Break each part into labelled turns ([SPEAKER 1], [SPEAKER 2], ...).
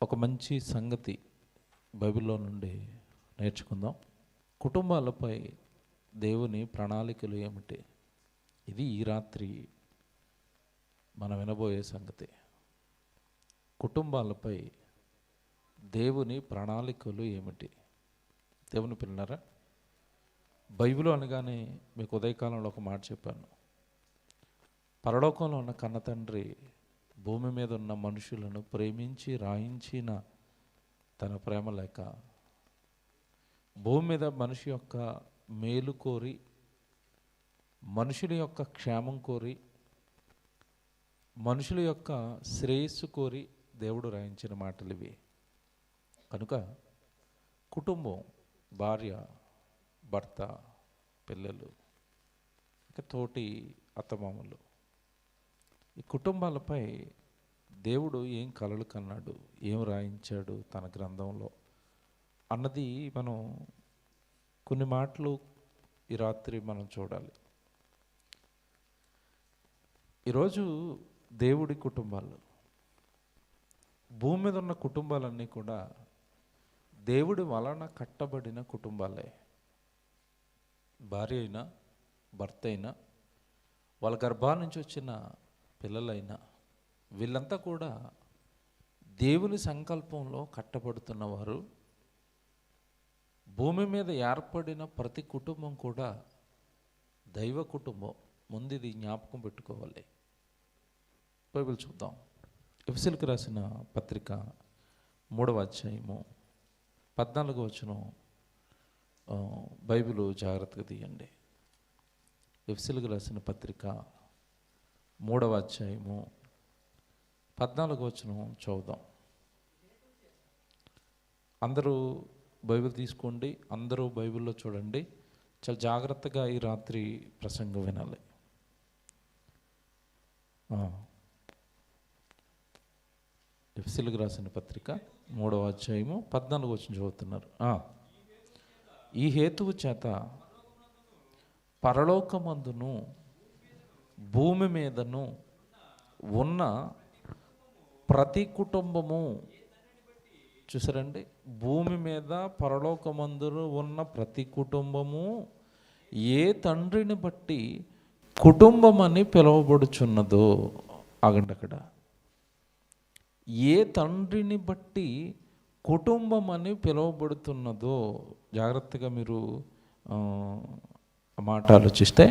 [SPEAKER 1] ఒక మంచి సంగతి బైబిల్లో నుండి నేర్చుకుందాం. కుటుంబాలపై దేవుని ప్రణాళికలు ఏమిటి? ఇది ఈ రాత్రి మనం వినబోయే సంగతి. కుటుంబాలపై దేవుని ప్రణాళికలు ఏమిటి? దేవుని పిల్లలారా, బైబిల్ అనగానే మీకు ఉదయకాలంలో ఒక మాట చెప్పాను. పరలోకంలో ఉన్న కన్నతండ్రి భూమి మీద ఉన్న మనుషులను ప్రేమించి రాయించిన తన ప్రేమ లేక భూమి మీద మనిషి యొక్క మేలు కోరి, మనుషుల యొక్క క్షేమం కోరి, మనుషుల యొక్క శ్రేయస్సు కోరి దేవుడు రాయించిన మాటలు ఇవి. కనుక కుటుంబం, భార్య, భర్త, పిల్లలు, ఇంకా తోటి అత్తమామలు, ఈ కుటుంబాలపై దేవుడు ఏం కలలు కన్నాడు, ఏం రాయించాడు తన గ్రంథంలో అన్నది మనం కొన్ని మాటలు ఈ రాత్రి మనం చూడాలి. ఈరోజు దేవుడి కుటుంబాలు, భూమి మీద ఉన్న కుటుంబాలన్నీ కూడా దేవుడి వలన కట్టబడిన కుటుంబాలే. భార్య అయినా, భర్త అయినా, వాళ్ళ గర్భాల నుంచి వచ్చిన పిల్లలైనా, వీళ్ళంతా కూడా దేవుని సంకల్పంలో కట్టబడుతున్నవారు. భూమి మీద ఏర్పడిన ప్రతి కుటుంబం కూడా దైవ కుటుంబం. ముందు ఇది జ్ఞాపకం పెట్టుకోవాలి. బైబిల్ చూద్దాం. ఎఫెసీయులకు రాసిన పత్రిక 3వ అధ్యాయము 14వ వచనం బైబిల్ జాగ్రత్తగా తీయండి. ఎఫెసీయులకు రాసిన పత్రిక 3వ అధ్యాయము 14వ వచనం చదువుదాం. అందరూ బైబిల్ తీసుకోండి, అందరూ బైబిల్లో చూడండి. చాలా జాగ్రత్తగా ఈ రాత్రి ప్రసంగం వినాలి. ఎఫెసీయులకు రాసిన పత్రిక 3వ అధ్యాయము 14వ వచనం చదువుతున్నారు. ఈ హేతువు చేత పరలోకమందును భూమి మీదను ఉన్న ప్రతి కుటుంబము, చూసారండి, భూమి మీద పరలోకమందును ఉన్న ప్రతి కుటుంబము ఏ తండ్రిని బట్టి కుటుంబం అని పిలువబడుచున్నదో, ఆగండి అక్కడ, ఏ తండ్రిని బట్టి కుటుంబం అని పిలువబడుతున్నదో, జాగ్రత్తగా మీరు మాట ఆలోచిస్తే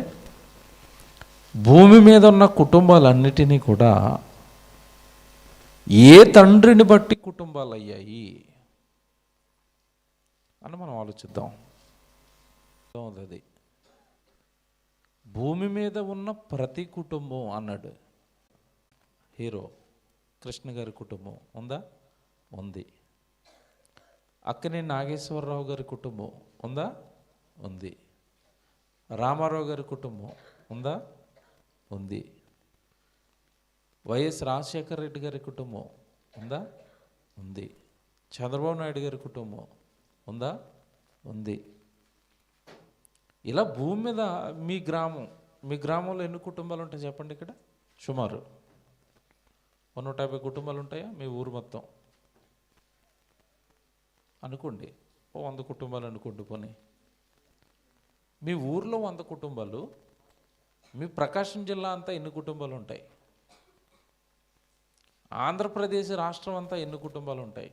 [SPEAKER 1] భూమి మీద ఉన్న కుటుంబాలన్నిటినీ కూడా ఏ తండ్రిని బట్టి కుటుంబాలు అయ్యాయి అని మనం ఆలోచిద్దాం. అది భూమి మీద ఉన్న ప్రతి కుటుంబం అన్నాడు. హీరో కృష్ణ గారి కుటుంబం ఉందా? ఉంది. అక్కనే నాగేశ్వరరావు గారి కుటుంబం ఉందా? ఉంది. రామారావు గారి కుటుంబం ఉందా? ఉంది. వైఎస్ రాజశేఖర రెడ్డి గారి కుటుంబం ఉందా? ఉంది. చంద్రబాబు నాయుడు గారి కుటుంబం ఉందా? ఉంది. ఇలా భూమి మీద మీ గ్రామంలో ఎన్ని కుటుంబాలు ఉంటాయి చెప్పండి? ఇక్కడ సుమారు 150 కుటుంబాలు ఉంటాయా? మీ ఊరు మొత్తం అనుకోండి, 100 కుటుంబాలు అనుకోండి. పోనీ మీ ఊర్లో 100 కుటుంబాలు, మీ ప్రకాశం జిల్లా అంతా ఎన్ని కుటుంబాలు ఉంటాయి? ఆంధ్రప్రదేశ్ రాష్ట్రం అంతా ఎన్ని కుటుంబాలు ఉంటాయి?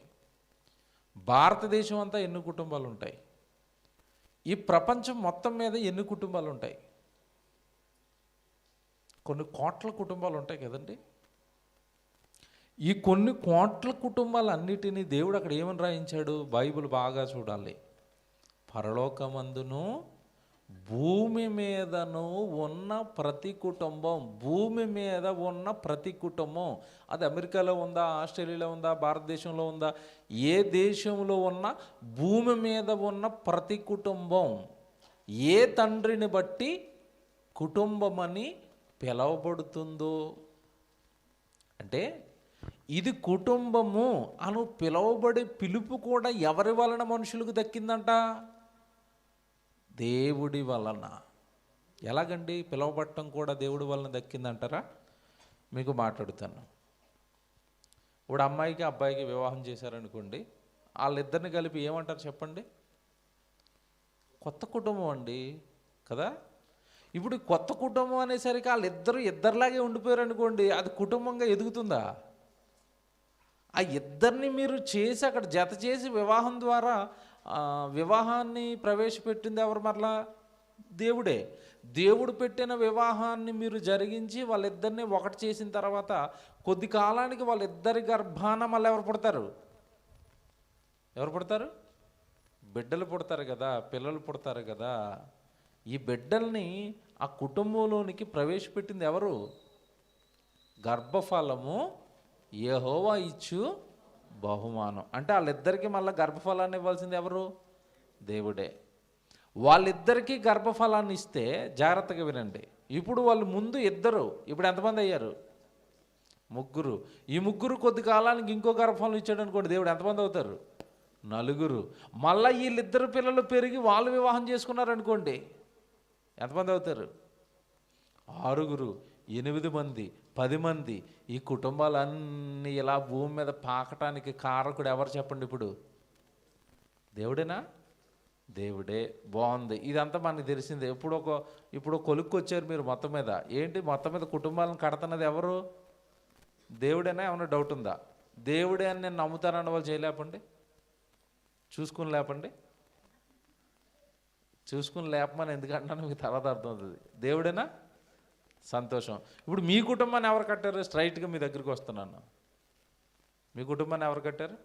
[SPEAKER 1] భారతదేశం అంతా ఎన్ని కుటుంబాలు ఉంటాయి? ఈ ప్రపంచం మొత్తం మీద ఎన్ని కుటుంబాలు ఉంటాయి? కొన్ని కోట్ల కుటుంబాలు ఉంటాయి కదండి. ఈ కొన్ని కోట్ల కుటుంబాలన్నిటినీ దేవుడు అక్కడ ఏమని రాయించాడు? బైబిల్ బాగా చూడాలి. పరలోకమందును భూమి మీదను ఉన్న ప్రతి కుటుంబం, భూమి మీద ఉన్న ప్రతి కుటుంబం, అది అమెరికాలో ఉందా, ఆస్ట్రేలియాలో ఉందా, భారతదేశంలో ఉందా, ఏ దేశంలో ఉన్నా భూమి మీద ఉన్న ప్రతి కుటుంబం ఏ తండ్రిని బట్టి కుటుంబమని పిలవబడుతుందో, అంటే ఇది కుటుంబము అను పిలువబడే పిలుపు కూడా ఎవరి వలన మనుషులకు దక్కిందంట? దేవుడి వలన. ఎలాగండి పిలువబట్టం కూడా దేవుడి వలన దక్కిందంటారా? మీకు మాట్లాడుతాను. ఇప్పుడు అమ్మాయికి అబ్బాయికి వివాహం చేశారనుకోండి, వాళ్ళిద్దరిని కలిపి ఏమంటారు చెప్పండి? కొత్త కుటుంబం అండి కదా. ఇప్పుడు కొత్త కుటుంబం అనేసరికి వాళ్ళిద్దరు ఇద్దరిలాగే ఉండిపోయారు అనుకోండి, అది కుటుంబంగా ఎదుగుతుందా? ఆ ఇద్దరిని మీరు చేసి అక్కడ జత చేసి వివాహం ద్వారా వివాహాన్ని ప్రవేశపెట్టింది ఎవరు? మరలా దేవుడే. దేవుడు పెట్టిన వివాహాన్ని మీరు జరిగించి వాళ్ళిద్దరిని ఒకటి చేసిన తర్వాత కొద్ది కాలానికి వాళ్ళిద్దరి గర్భాన మళ్ళీ ఎవరు పుడతారు? ఎవరు పుడతారు? బిడ్డలు పుడతారు కదా, పిల్లలు పుడతారు కదా. ఈ బిడ్డల్ని ఆ కుటుంబంలోనికి ప్రవేశపెట్టింది ఎవరు? గర్భఫలము యెహోవా ఇచ్చు బహుమానం. అంటే వాళ్ళిద్దరికీ మళ్ళీ గర్భఫలాన్ని ఇవ్వాల్సింది ఎవరు? దేవుడే. వాళ్ళిద్దరికీ గర్భఫలాన్ని ఇస్తే జాగ్రత్తగా వినండి, ఇప్పుడు వాళ్ళు ముందు ఇద్దరు, ఇప్పుడు ఎంతమంది అయ్యారు? ముగ్గురు. ఈ ముగ్గురు కొద్ది కాలానికి ఇంకో గర్భఫలం ఇచ్చాడు అనుకోండి, దేవుడు ఎంతమంది అవుతారు? నలుగురు. మళ్ళీ వీళ్ళిద్దరు పిల్లలు పెరిగి వాళ్ళు వివాహం చేసుకున్నారు అనుకోండి, ఎంతమంది అవుతారు? ఆరుగురు, 8 మంది, 10 మంది. ఈ కుటుంబాలన్నీ ఇలా భూమి మీద పాకటానికి కారకుడు ఎవరు చెప్పండి? ఇప్పుడు దేవుడేనా? దేవుడే. బాగుంది, ఇదంతా మనకు తెలిసిందే. ఇప్పుడు కొలుక్కు వచ్చారు మీరు మొత్తం మీద. ఏంటి మొత్తం మీద కుటుంబాలను కడుతున్నది ఎవరు? దేవుడేనా? ఏమన్నా డౌట్ ఉందా? దేవుడే అని నేను నమ్ముతానన్న వాళ్ళు చేయలేపండి, చూసుకుని లేపండి. చూసుకుని లేపమని ఎందుకంటున్నాను మీకు తర్వాత అర్థం అవుతుంది. దేవుడేనా? సంతోషం. ఇప్పుడు మీ కుటుంబాన్ని ఎవరు కట్టారు? స్ట్రైట్గా మీ దగ్గరికి వస్తున్నాను. మీ కుటుంబాన్ని ఎవరు కట్టారు?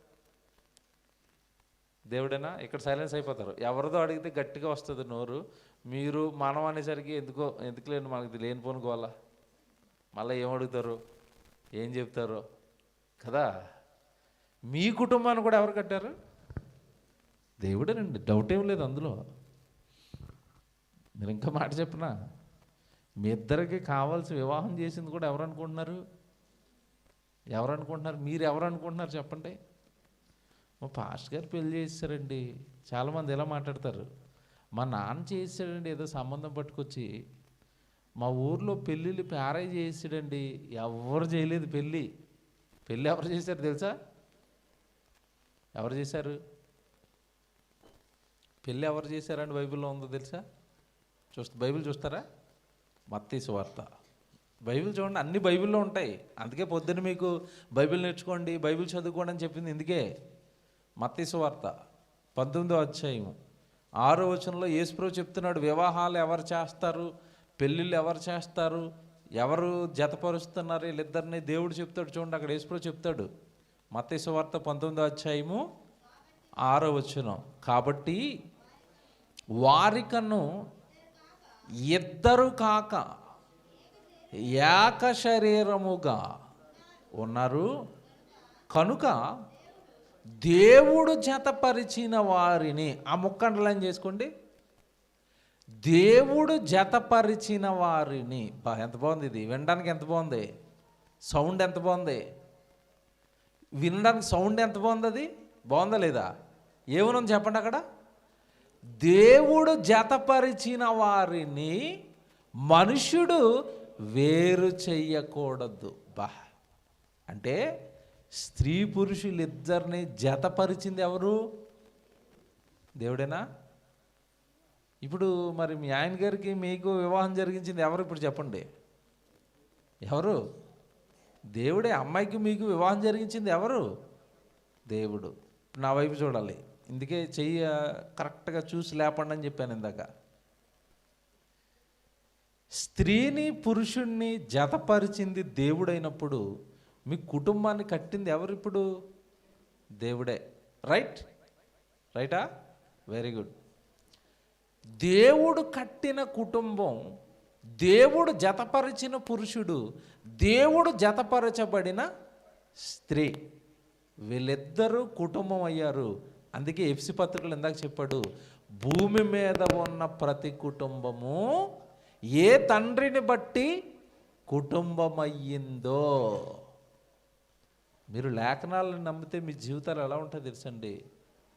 [SPEAKER 1] దేవుడేనా? ఇక్కడ సైలెన్స్ అయిపోతారు. ఎవరిదో అడిగితే గట్టిగా వస్తుంది నోరు. మీరు మనం అనేసరికి ఎందుకు లేని మనకి లేనిపోను గోల. మళ్ళీ ఏం అడుగుతారు, ఏం చెప్తారు కదా. మీ కుటుంబాన్ని కూడా ఎవరు కట్టారు? దేవుడేనండి, డౌట్ ఏం లేదు అందులో. మీరు ఇంకా మాట చెప్పినా, మీ ఇద్దరికి కావాల్సి వివాహం చేసింది కూడా ఎవరు అనుకుంటున్నారు? మీరు ఎవరు అనుకుంటున్నారు చెప్పండి? మా పాస్టర్ గారు పెళ్లి చేశారండి. చాలామంది ఎలా మాట్లాడతారు, మా నాన్న చేసాడండి, ఏదో సంబంధం పట్టుకొచ్చి. మా ఊర్లో పెళ్ళిళ్ళు పేరై చేసాడండి. ఎవరు చేయలేదు పెళ్ళి ఎవరు చేశారు తెలుసా? ఎవరు చేశారు పెళ్ళి? ఎవరు చేశారండి బైబిల్లో ఉందో తెలుసా? బైబిల్ చూస్తారా? మత్తయి సువార్త బైబిల్ చూడండి, అన్ని బైబిల్లో ఉంటాయి. అందుకే పొద్దున్న మీకు బైబిల్ నేర్చుకోండి, బైబిల్ చదువుకోండి అని చెప్పింది ఇందుకే. మత్తయి సువార్త 19వ అధ్యాయం 6వ వచనంలో యేసుప్రభు చెప్తున్నాడు, వివాహాలు ఎవరు చేస్తారు, పెళ్ళిళ్ళు ఎవరు చేస్తారు, ఎవరు జతపరుస్తున్నారు వీళ్ళిద్దరిని దేవుడు చెప్తాడు. చూడండి, అక్కడ యేసుప్రభు చెప్తాడు. మత్తయి సువార్త 19వ అధ్యాయము 6వ వచనం, కాబట్టి వారికను ఇద్దరు కాక ఏక శరీరముగా ఉన్నారు కనుక దేవుడు జతపరిచిన వారిని, ఆ ముక్క అండర్లైన్ చేసుకోండి, దేవుడు జతపరిచిన వారిని. ఎంత బాగుంది ఇది, వినడానికి ఎంత బాగుంది, సౌండ్ ఎంత బాగుంది, వినడానికి సౌండ్ ఎంత బాగుంది. అది బాగుందా లేదా? ఏమనుంది చెప్పండి అక్కడ? దేవుడు జతపరిచిన వారిని మనుష్యుడు వేరు చెయ్యకూడదు. అంటే స్త్రీ పురుషులిద్దరిని జతపరిచింది ఎవరు? దేవుడేనా? ఇప్పుడు మరి మీ ఆయన గారికి మీకు వివాహం జరిగించింది ఎవరు? ఇప్పుడు చెప్పండి, ఎవరు? దేవుడే. అమ్మాయికి మీకు వివాహం జరిగించింది ఎవరు? దేవుడు. నా వైపు చూడాలి, ఇందుకే చెయ్యి కరెక్ట్గా చూసి లేపండి అని చెప్పాను ఇందాక. స్త్రీని పురుషుణ్ణి జతపరిచింది దేవుడైనప్పుడు మీ కుటుంబాన్ని కట్టింది ఎవరు? ఇప్పుడు దేవుడే. రైటా? Very good. దేవుడు కట్టిన కుటుంబం, దేవుడు జతపరిచిన పురుషుడు, దేవుడు జతపరచబడిన స్త్రీ, వీళ్ళిద్దరూ కుటుంబం అయ్యారు. అందుకే ఎఫెసీ పత్రికలో ఇందాక చెప్పాడు, భూమి మీద ఉన్న ప్రతి కుటుంబము ఏ తండ్రిని బట్టి కుటుంబం అయ్యిందో. మీరు లేఖనాలను నమ్మితే మీ జీవితాలు ఎలా ఉంటుందో తెలుసండి.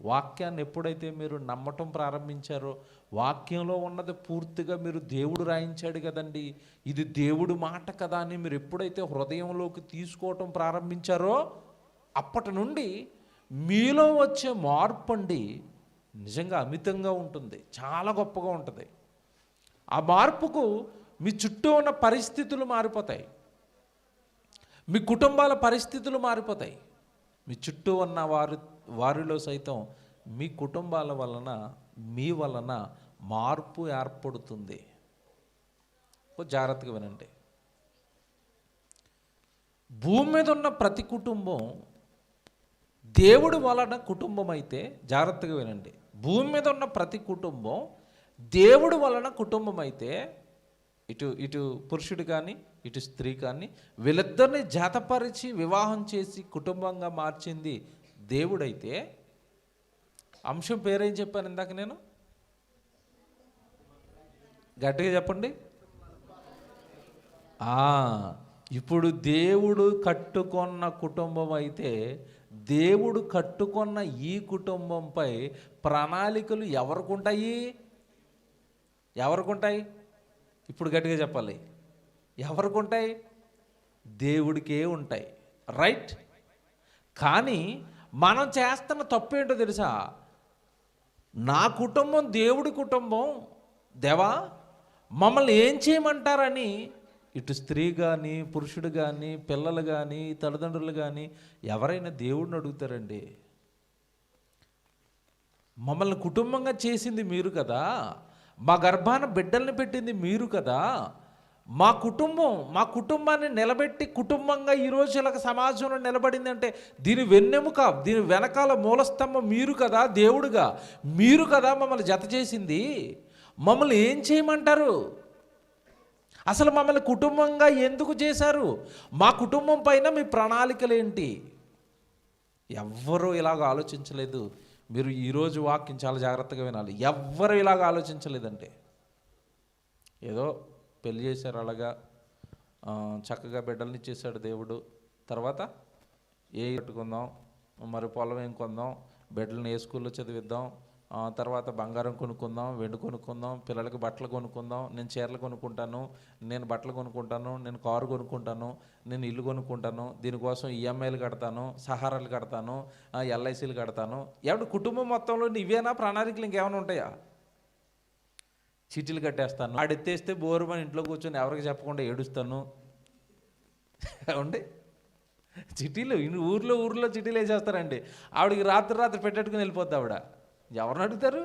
[SPEAKER 1] వాక్యాన్ని ఎప్పుడైతే మీరు నమ్మటం ప్రారంభించారో, వాక్యంలో ఉన్నది పూర్తిగా మీరు దేవుడు రాయించాడు కదండి, ఇది దేవుడు మాట కదా అని మీరు ఎప్పుడైతే హృదయంలోకి తీసుకోవటం ప్రారంభించారో, అప్పటి నుండి మీలో వచ్చే మార్పు అండి నిజంగా అమితంగా ఉంటుంది, చాలా గొప్పగా ఉంటుంది. ఆ మార్పుకు మీ చుట్టూ ఉన్న పరిస్థితులు మారిపోతాయి, మీ కుటుంబాల పరిస్థితులు మారిపోతాయి. మీ చుట్టూ ఉన్న వారిలో సైతం మీ కుటుంబాల వలన, మీ వలన మార్పు ఏర్పడుతుంది. జాగ్రత్తగా వినండి. భూమి మీద ఉన్న ప్రతి కుటుంబం దేవుడి వలన కుటుంబం అయితే, జాగ్రత్తగా వినండి, భూమి మీద ఉన్న ప్రతి కుటుంబం దేవుడి వలన కుటుంబం అయితే, ఇటు పురుషుడు కానీ ఇటు స్త్రీ కానీ వీళ్ళిద్దరిని జతపరిచి వివాహం చేసి కుటుంబంగా మార్చింది దేవుడైతే, అంశం పేరేం చెప్పాను ఇందాక నేను? గట్టిగా చెప్పండి. ఇప్పుడు దేవుడు కట్టుకున్న కుటుంబం అయితే, దేవుడు కట్టుకున్న ఈ కుటుంబంపై ప్రణాళికలు ఎవరికుంటాయి? ఎవరికుంటాయి? ఇప్పుడు గట్టిగా చెప్పాలి. ఎవరికుంటాయి? దేవుడికే ఉంటాయి, రైట్? కానీ మనం చేస్తున్న తప్పు ఏంటో తెలుసా? నా కుటుంబం దేవుడి కుటుంబం, దేవా మమ్మల్ని ఏం చేయమంటారని ఇటు స్త్రీ కానీ పురుషుడు కానీ పిల్లలు కానీ తల్లిదండ్రులు కానీ ఎవరైనా దేవుడిని అడుగుతారండి. మమ్మల్ని కుటుంబంగా చేసింది మీరు కదా, మా గర్భాన బిడ్డల్ని పెట్టింది మీరు కదా, మా కుటుంబాన్ని నిలబెట్టి కుటుంబంగా ఈరోజు ఇలాగ సమాజంలో నిలబడింది అంటే దీని వెన్నెముక, దీని వెనకాల మూలస్తంభం మీరు కదా, దేవుడుగా మీరు కదా మమ్మల్ని జత చేసింది. మమ్మల్ని ఏం చేయమంటారు? అసలు మమ్మల్ని కుటుంబంగా ఎందుకు చేశారు? మా కుటుంబం పైన మీ ప్రణాళికలు ఏంటి? ఎవ్వరూ ఇలాగ ఆలోచించలేదు. మీరు ఈరోజు వాక్యం చాలా జాగ్రత్తగా వినాలి. ఎవ్వరు ఇలాగ ఆలోచించలేదంటే, ఏదో పెళ్లి చేశారు, అలాగా చక్కగా బిడ్డల్ని ఇచ్చేసాడు దేవుడు, తర్వాత కట్టుకుందాం, మరి పొలం ఏం కొందాం, బిడ్డలని ఏ స్కూల్లో చదివిద్దాం, తర్వాత బంగారం కొనుక్కుందాం, వెండి కొనుక్కుందాం, పిల్లలకి బట్టలు కొనుక్కుందాం, నేను చీరలు కొనుక్కుంటాను, నేను బట్టలు కొనుక్కుంటాను, నేను కారు కొనుక్కుంటాను, నేను ఇల్లు కొనుక్కుంటాను, దీనికోసం ఈఎంఐలు కడతాను, సహారాలు కడతాను, ఎల్ఐసీలు కడతాను. ఎవడు కుటుంబం మొత్తంలో ఇవేనా ప్రణాళికలు? ఇంకేమైనా ఉంటాయా? చీటీలు కట్టేస్తాను, ఆడెత్తేస్తే బోరుమని ఇంట్లో కూర్చొని ఎవరికి చెప్పకుండా ఏడుస్తాను. ఏమండి చిటీలు ఊర్లో చిటీలు వేసేస్తారండి. ఆవిడకి రాత్రి పెట్టేట్టుకుని వెళ్ళిపోద్ది ఆవిడ. ఎవరిని అడుగుతారు?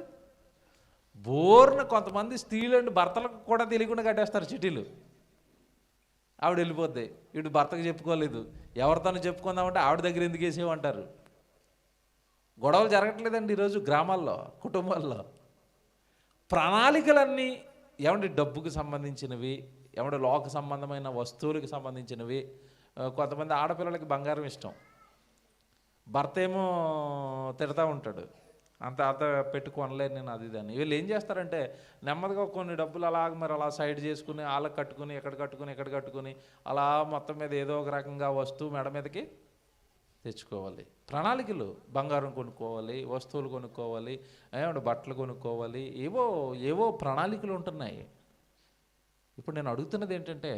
[SPEAKER 1] బోర్న కొంతమంది స్త్రీలు అండి భర్తలకు కూడా తెలియకుండా కట్టేస్తారు చిటీలు. ఆవిడ వెళ్ళిపోద్ది, వీడు భర్తకు చెప్పుకోలేదు, ఎవరితోనూ చెప్పుకుందామంటే ఆవిడ దగ్గర ఎందుకు వేసేవంటారు. గొడవలు జరగట్లేదండి ఈరోజు గ్రామాల్లో, కుటుంబాల్లో. ప్రణాళికలన్నీ ఏమంటే డబ్బుకు సంబంధించినవి, ఏమంటే లోక సంబంధమైన వస్తువులకు సంబంధించినవి. కొంతమంది ఆడపిల్లలకి బంగారం ఇష్టం, భర్త ఏమో తిడతా ఉంటాడు, అంత పెట్టుకోనలేదు నేను అది అని. వీళ్ళు ఏం చేస్తారంటే నెమ్మదిగా కొన్ని డబ్బులు అలా సైడ్ చేసుకుని వాళ్ళకి కట్టుకుని ఎక్కడ కట్టుకుని అలా మొత్తం మీద ఏదో ఒక రకంగా వస్తువు మెడ మీదకి తెచ్చుకోవాలి. ప్రణాళికలు, బంగారం కొనుక్కోవాలి, వస్తువులు కొనుక్కోవాలి, ఏమంటే బట్టలు కొనుక్కోవాలి, ఏవో ప్రణాళికలు ఉంటున్నాయి. ఇప్పుడు నేను అడుగుతున్నది ఏంటంటే,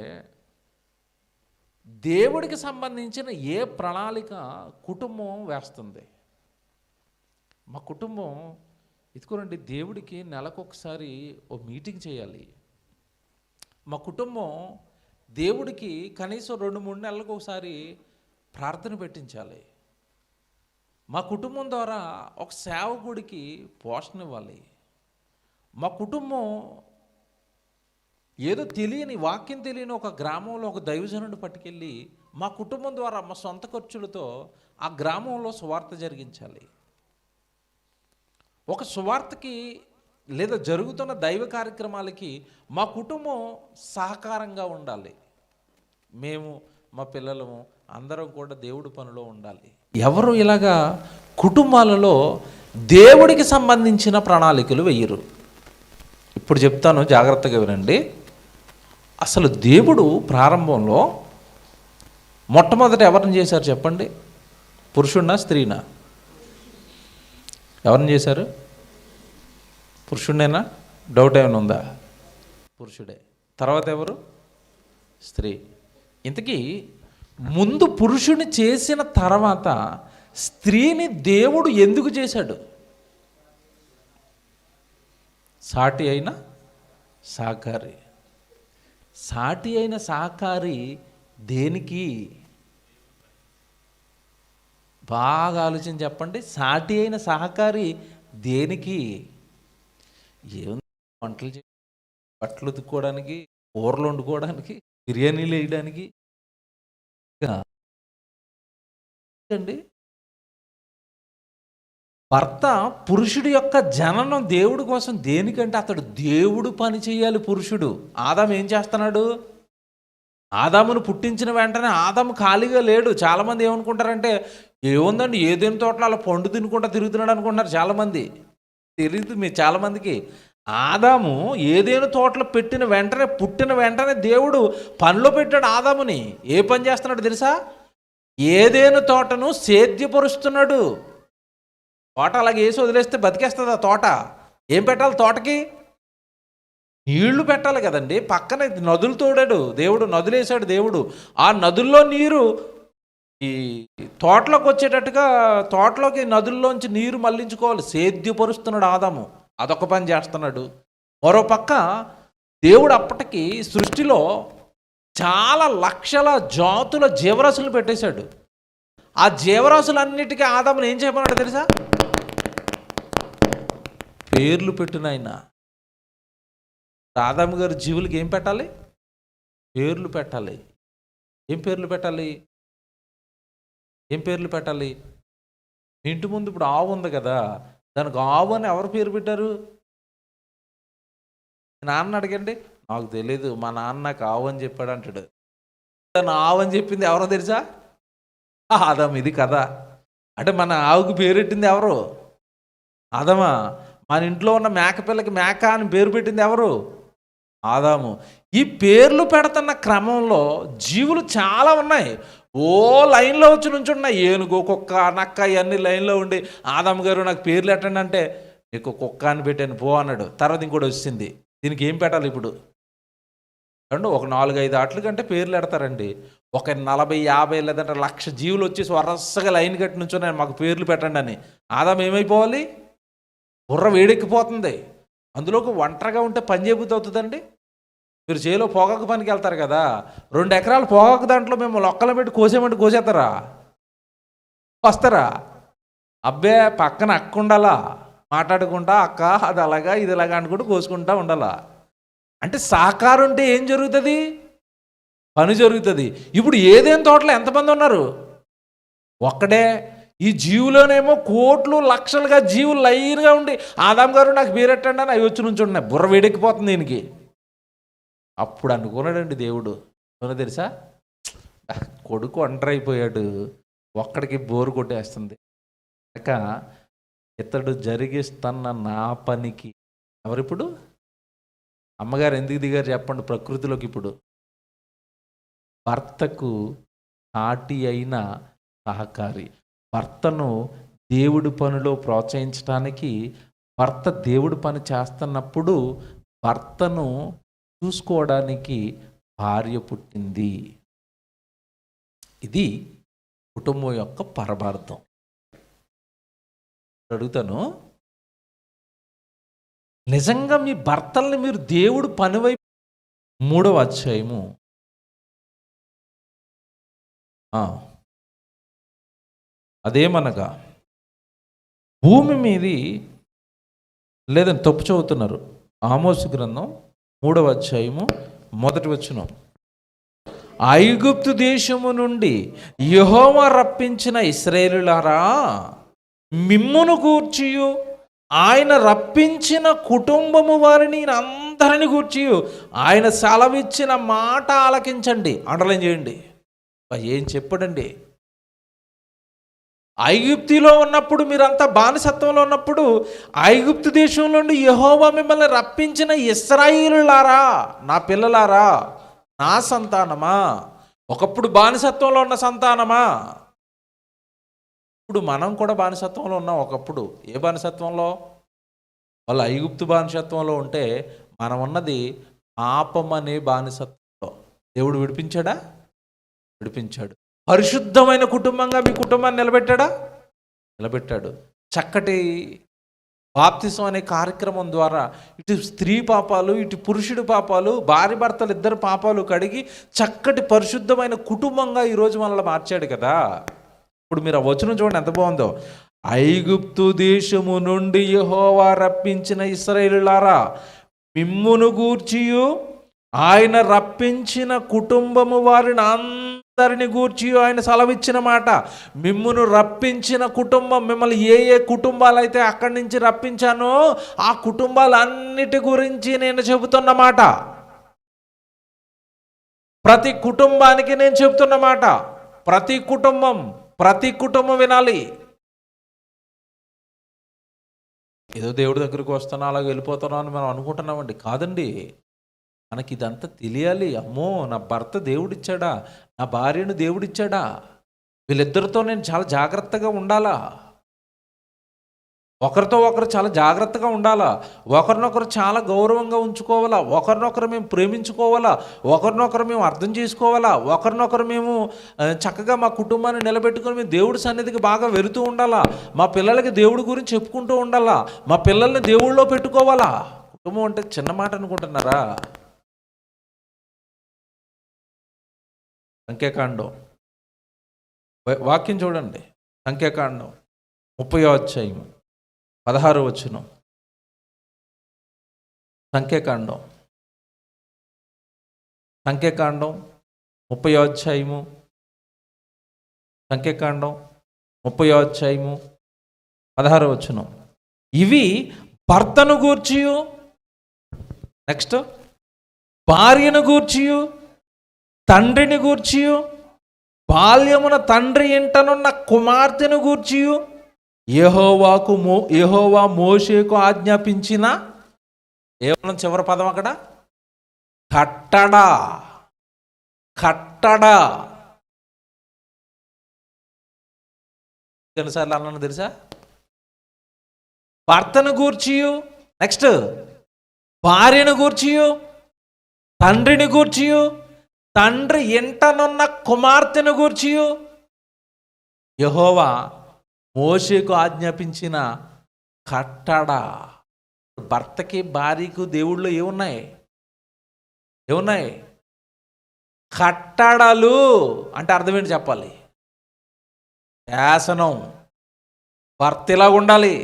[SPEAKER 1] దేవుడికి సంబంధించిన ఏ ప్రణాళిక కుటుంబం వేస్తుంది? మా కుటుంబం ఇదికోనండి, దేవుడికి నెలకొకసారి ఓ మీటింగ్ చేయాలి. మా కుటుంబం దేవుడికి కనీసం 2-3 నెలలకు ఒకసారి ప్రార్థన పెట్టించాలి. మా కుటుంబం ద్వారా ఒక సేవకుడికి పోషణ ఇవ్వాలి. మా కుటుంబం ఏదో వాక్యం తెలియని ఒక గ్రామంలో ఒక దైవజనుడిని పట్టుకెళ్ళి మా కుటుంబం ద్వారా మా సొంత ఖర్చులతో ఆ గ్రామంలో సువార్త జరిగించాలి. ఒక సువార్తకి లేదా జరుగుతున్న దైవ కార్యక్రమాలకి మా కుటుంబం సహకారంగా ఉండాలి. మేము మా పిల్లలము అందరం కూడా దేవుడి పనిలో ఉండాలి. ఎవరు ఇలాగా కుటుంబాలలో దేవుడికి సంబంధించిన ప్రణాళికలు వెయ్యరు. ఇప్పుడు చెప్తాను, జాగ్రత్తగా వినండి. అసలు దేవుడు ప్రారంభంలో మొట్టమొదట ఎవరిని చేశారు చెప్పండి? పురుషుడినా స్త్రీనా? ఎవరిని చేశారు? పురుషుడేనా? డౌట్ ఏమైనా ఉందా? పురుషుడే. తర్వాత ఎవరు? స్త్రీ. ఇంతకీ ముందు పురుషుని చేసిన తర్వాత స్త్రీని దేవుడు ఎందుకు చేశాడు? సాటి అయిన సహకారి. సాటి అయిన సహకారి దేనికి? బాగా ఆలోచన చెప్పండి. సాటి అయిన సహకారి దేనికి? ఏముంది, వంటలు చేయ, బట్టలు ఉతుక్కోవడానికి, కూరలు వండుకోవడానికి, బిర్యానీలు వేయడానికి అండి. భర్త పురుషుడి యొక్క జననం దేవుడి కోసం దేనికంటే అతడు దేవుడు పని చేయాలి. పురుషుడు ఆదాము ఏం చేస్తున్నాడు? ఆదామును పుట్టించిన వెంటనే ఆదాము ఖాళీగా లేడు. చాలామంది ఏమనుకుంటారంటే, ఏముందండి ఏదేని తోటలో అలా పండు తినుకుంటా తిరుగుతున్నాడు అనుకుంటున్నారు చాలామంది. తెలియదు మీ చాలామందికి. ఆదాము ఏదేని తోటలో పుట్టిన వెంటనే దేవుడు పనిలో పెట్టాడు ఆదాముని. ఏ పని చేస్తున్నాడు తెలుసా? ఏదేని తోటను సేద్యపరుస్తున్నాడు. తోట అలాగే వేసి వదిలేస్తే బతికేస్తుంది ఆ తోట. ఏం పెట్టాలి తోటకి? నీళ్లు పెట్టాలి కదండి. పక్కన నదులు తోడాడు దేవుడు, నదులు వేసాడు దేవుడు. ఆ నదుల్లో నీరు ఈ తోటలోకి వచ్చేటట్టుగా తోటలోకి నదుల్లోంచి నీరు మళ్లించుకోవాలి. సేద్యపరుస్తున్నాడు ఆదాము. అదొక పని చేస్తున్నాడు. మరో పక్క దేవుడు అప్పటికి సృష్టిలో చాలా లక్షల జాతుల జీవరాశులు పెట్టేశాడు. ఆ జీవరాశులన్నిటికీ ఆదామును ఏం చేయమన్నాడు తెలుసా? పేర్లు పెట్టిన ఆయన. ఆదాము గారి జీవులకి ఏం పెట్టాలి? పేర్లు పెట్టాలి. ఏం పేర్లు పెట్టాలి? ఏం పేర్లు పెట్టాలి? ఇంటి ముందు ఇప్పుడు ఆవు ఉంది కదా, దానికి ఆవు అని ఎవరు పేరు పెట్టారు? నాన్న అడగండి. నాకు తెలీదు, మా నాన్న నాకు ఆవు అని చెప్పాడు అంటాడు. తను ఆవు అని చెప్పింది ఎవరో తెలుసా? ఆదాము. ఇది కదా. అంటే మన ఆవుకు పేరెట్టింది ఎవరు? ఆదామా. మన ఇంట్లో ఉన్న మేకపిల్లకి మేక అని పేరు పెట్టింది ఎవరు? ఆదాము. ఈ పేర్లు పెడుతున్న క్రమంలో జీవులు చాలా ఉన్నాయి. ఓ లైన్లో వచ్చి నుంచున్నాయి. ఏనుగు, కుక్క, నక్క ఇవన్నీ లైన్లో ఉండి ఆదాము గారు నాకు పేర్లు ఎట్టండి అంటే, నీకు కుక్క అని పెట్టాను పో అన్నాడు. తర్వాత ఇంకోటి వచ్చింది, దీనికి ఏం పెట్టాలి ఇప్పుడు అండి? ఒక 4-5 ఆటల కంటే పేర్లు పెడతారండి. ఒక 40-50 లేదంటే 1,00,000 జీవులు వచ్చేసి వరసగా లైన్ కట్టి నుంచున్నాయి మాకు పేర్లు పెట్టండి అని. ఆదాము ఏమైపోవాలి? బుర్ర వేడెక్కిపోతుంది. అందులోకి ఒంటరిగా ఉంటే పని చేయబుద్ధి అవుతుందండి. మీరు చేలో పొగాకు పనికి వెళ్తారు కదా, 2 ఎకరాలు పొగాకు దాంట్లో మేము లొక్కలు పెట్టి కోసేమంటే కోసేస్తారా? వస్తారా? అబ్బే పక్కన అక్క ఉండాలా, మాట్లాడుకుంటా అక్క అది అలాగా ఇది ఇలాగా అనుకుంటూ కోసుకుంటా ఉండాలా. అంటే సహకారం ఉంటే ఏం జరుగుతుంది? పని జరుగుతుంది. ఇప్పుడు ఏదేం తోటలో ఎంతమంది ఉన్నారు? ఒక్కడే. ఈ జీవులోనేమో కోట్లు లక్షలుగా జీవులు లైన్గా ఉండి ఆదాము గారు నాకు పేరెట్టండి అని అవి వచ్చి నుంచి ఉన్నాయి. బుర్ర వేడెక్కిపోతుంది దీనికి. అప్పుడు అనుకున్నాడండి దేవుడు, తెలుసా, కొడుకు ఒంటరి అయిపోయాడు, ఒక్కడికి బోరు కొట్టేస్తుంది ఇక ఇతడు జరిగిస్తున్న నా పనికి ఎవరిప్పుడు? అమ్మగారు ఎందుకు దిగారు చెప్పండి ప్రకృతిలోకి? ఇప్పుడు భర్తకు సాటి అయిన సహకారి. భర్తను దేవుడి పనిలో ప్రోత్సహించడానికి, భర్త దేవుడి పని చేస్తున్నప్పుడు భర్తను చూసుకోవడానికి భార్య పుట్టింది. ఇది కుటుంబం యొక్క పరమార్థం. అడుగుతాను, నిజంగా మీ భర్తల్ని మీరు దేవుడు పనివైపు 3వ అధ్యాయము అదేమనగా భూమి మీది లేదని తప్పు చదువుతున్నారు. ఆమోసు గ్రంథం 3వ అధ్యాయము 1వ వచనం. ఐగుప్తు దేశము నుండి యెహోవా రప్పించిన ఇశ్రాయేలులారా, మిమ్మును గూర్చియు ఆయన రప్పించిన కుటుంబము వారిని అందరిని గూర్చియు ఆయన సెలవిచ్చిన మాట ఆలకించండి. అండర్లైన్ చేయండి. ఏం చెప్పడండి? ఐగుప్తులో ఉన్నప్పుడు, మీరంతా బానిసత్వంలో ఉన్నప్పుడు, ఐగుప్తు దేశం నుండి యెహోవా మిమ్మల్ని రప్పించిన ఇశ్రాయేలులారా, నా పిల్లలారా, నా సంతానమా, ఒకప్పుడు బానిసత్వంలో ఉన్న సంతానమా. ఇప్పుడు మనం కూడా బానిసత్వంలో ఉన్నాం. ఒకప్పుడు ఏ బానిసత్వంలో? వాళ్ళు ఐగుప్తు బానిసత్వంలో ఉంటే మనం ఉన్నది పాపం అనే బానిసత్వంలో. దేవుడు విడిపించాడా? విడిపించాడు. పరిశుద్ధమైన కుటుంబంగా మీ కుటుంబాన్ని నిలబెట్టాడా? నిలబెట్టాడు. చక్కటి బాప్తిసం అనే కార్యక్రమం ద్వారా ఇటు స్త్రీ పాపాలు, ఇటు పురుషుడి పాపాలు, భార్య భర్తలు ఇద్దరు పాపాలు కడిగి చక్కటి పరిశుద్ధమైన కుటుంబంగా ఈరోజు మనల్ని మార్చాడు కదా. ఇప్పుడు మీరు ఆ వచనం చూడండి ఎంత బాగుందో. ఐగుప్తు దేశము నుండి యెహోవా రప్పించిన ఇశ్రాయేలులారా, మిమ్మును గూర్చియు ఆయన రప్పించిన కుటుంబము వారిని అందరిని గూర్చి ఆయన సెలవిచ్చిన మాట. మిమ్మును రప్పించిన కుటుంబం, మిమ్మల్ని ఏ ఏ కుటుంబాలు అయితే అక్కడి నుంచి రప్పించానో ఆ కుటుంబాలన్నిటి గురించి నేను చెబుతున్న మాట. ప్రతి కుటుంబానికి నేను చెబుతున్న మాట. ప్రతి కుటుంబం వినాలి. ఏదో దేవుడి దగ్గరికి వస్తున్నా అలాగే వెళ్ళిపోతున్నా అని మనం అనుకుంటున్నామండి. కాదండి, మనకి ఇదంతా తెలియాలి. అమ్మో, నా భర్త దేవుడిచ్చాడా, నా భార్యను దేవుడిచ్చాడా, వీళ్ళిద్దరితో నేను చాలా జాగ్రత్తగా ఉండాలా, ఒకరితో ఒకరు చాలా జాగ్రత్తగా ఉండాలా, ఒకరినొకరు చాలా గౌరవంగా ఉంచుకోవాలా, ఒకరినొకరు మేము ప్రేమించుకోవాలా, ఒకరినొకరు మేము అర్థం చేసుకోవాలా, ఒకరినొకరు మేము చక్కగా మా కుటుంబాన్ని నిలబెట్టుకొని మేము దేవుడి సన్నిధికి బాగా వెళుతూ ఉండాలా, మా పిల్లలకి దేవుడి గురించి చెప్పుకుంటూ ఉండాలా, మా పిల్లల్ని దేవుళ్ళలో పెట్టుకోవాలా. కుటుంబం అంటే చిన్న మాట అనుకుంటున్నారా? సంఖ్యాకాండం వాక్యం చూడండి. సంఖ్యాకాండం 30వ అధ్యాయం 16వ వచనం. సంఖ్యాకాండం 30వ అధ్యాయము, సంఖ్యాకాండం 30వ అధ్యాయము 16వ వచనం. ఇవి భర్తను గూర్చియు, నెక్స్ట్ భార్యను గూర్చియు, తండ్రిని గూర్చియు, బాల్యమున తండ్రి ఇంటనున్న కుమార్తెను గూర్చియు యెహోవా మోషేకు ఆజ్ఞాపించిన, ఏమన్నా చివరి పదం అక్కడ, కట్టడా. ఎన్నిసార్లు అన్నాను తెలుసా? భర్తను గూర్చియు, నెక్స్ట్ భార్యను గూర్చియు, తండ్రిని గూర్చియు, తండ్రి ఇంటనున్న కుమార్తెను గూర్చియు యెహోవా మోషేకు ఆజ్ఞాపించిన కట్టడా. భర్తకి భార్యకు దేవుళ్ళు ఏమున్నాయి? కట్టడలు అంటే అర్థం ఏంటి చెప్పాలి? శాసనం. భర్త ఇలాగ ఉండాలి,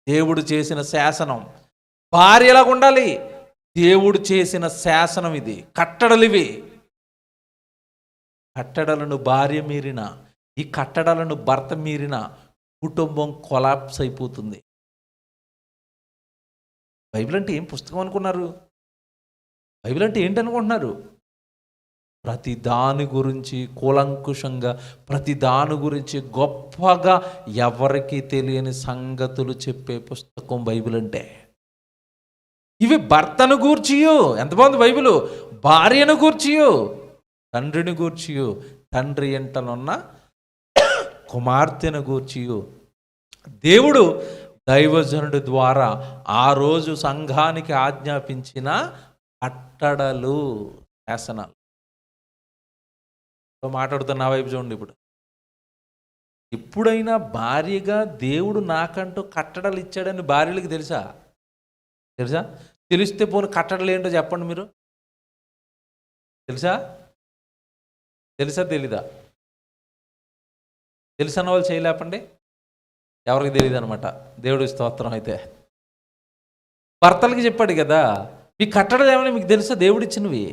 [SPEAKER 1] దేవుడు చేసిన శాసనం. భార్య ఎలాగ ఉండాలి, దేవుడు చేసిన శాసనం. ఇది కట్టడలు. ఇవి కట్టడలను భార్య మీరిన, ఈ కట్టడలను భర్త మీరిన కుటుంబం కొలాప్స్ అయిపోతుంది. బైబిల్ అంటే ఏం పుస్తకం అనుకున్నారు? బైబిల్ అంటే ఏంటనుకుంటున్నారు? ప్రతి దాని గురించి కూలంకుషంగా, ప్రతి దాని గురించి గొప్పగా ఎవరికి తెలియని సంగతులు చెప్పే పుస్తకం బైబిల్ అంటే. ఇవి భర్తను గూర్చియు, ఎంత బాగుంది బైబిల్, భార్యను గూర్చియు, తండ్రిని గూర్చియు, తండ్రి ఇంటనున్న కుమార్తెను గూర్చియు దేవుడు దైవజనుడి ద్వారా ఆ రోజు సంఘానికి ఆజ్ఞాపించిన కట్టడలు, శాసనాలు. మాట్లాడుతున్న వైపు చూడండి. ఇప్పుడు ఎప్పుడైనా భార్యగా దేవుడు నాకంటూ కట్టడలు ఇచ్చాడని భార్యలకు తెలుసా? తెలిస్తే పోనీ కట్టడలు ఏంటో చెప్పండి మీరు. తెలుసా తెలీదా? తెలుసన్న వాళ్ళు చేయలేపండి. ఎవరికి తెలియదు అనమాట. దేవుడి స్తోత్రం. అయితే భర్తలకి చెప్పాడు కదా, మీ కట్టడలు ఏమైనా మీకు తెలుసా దేవుడు ఇచ్చినవి?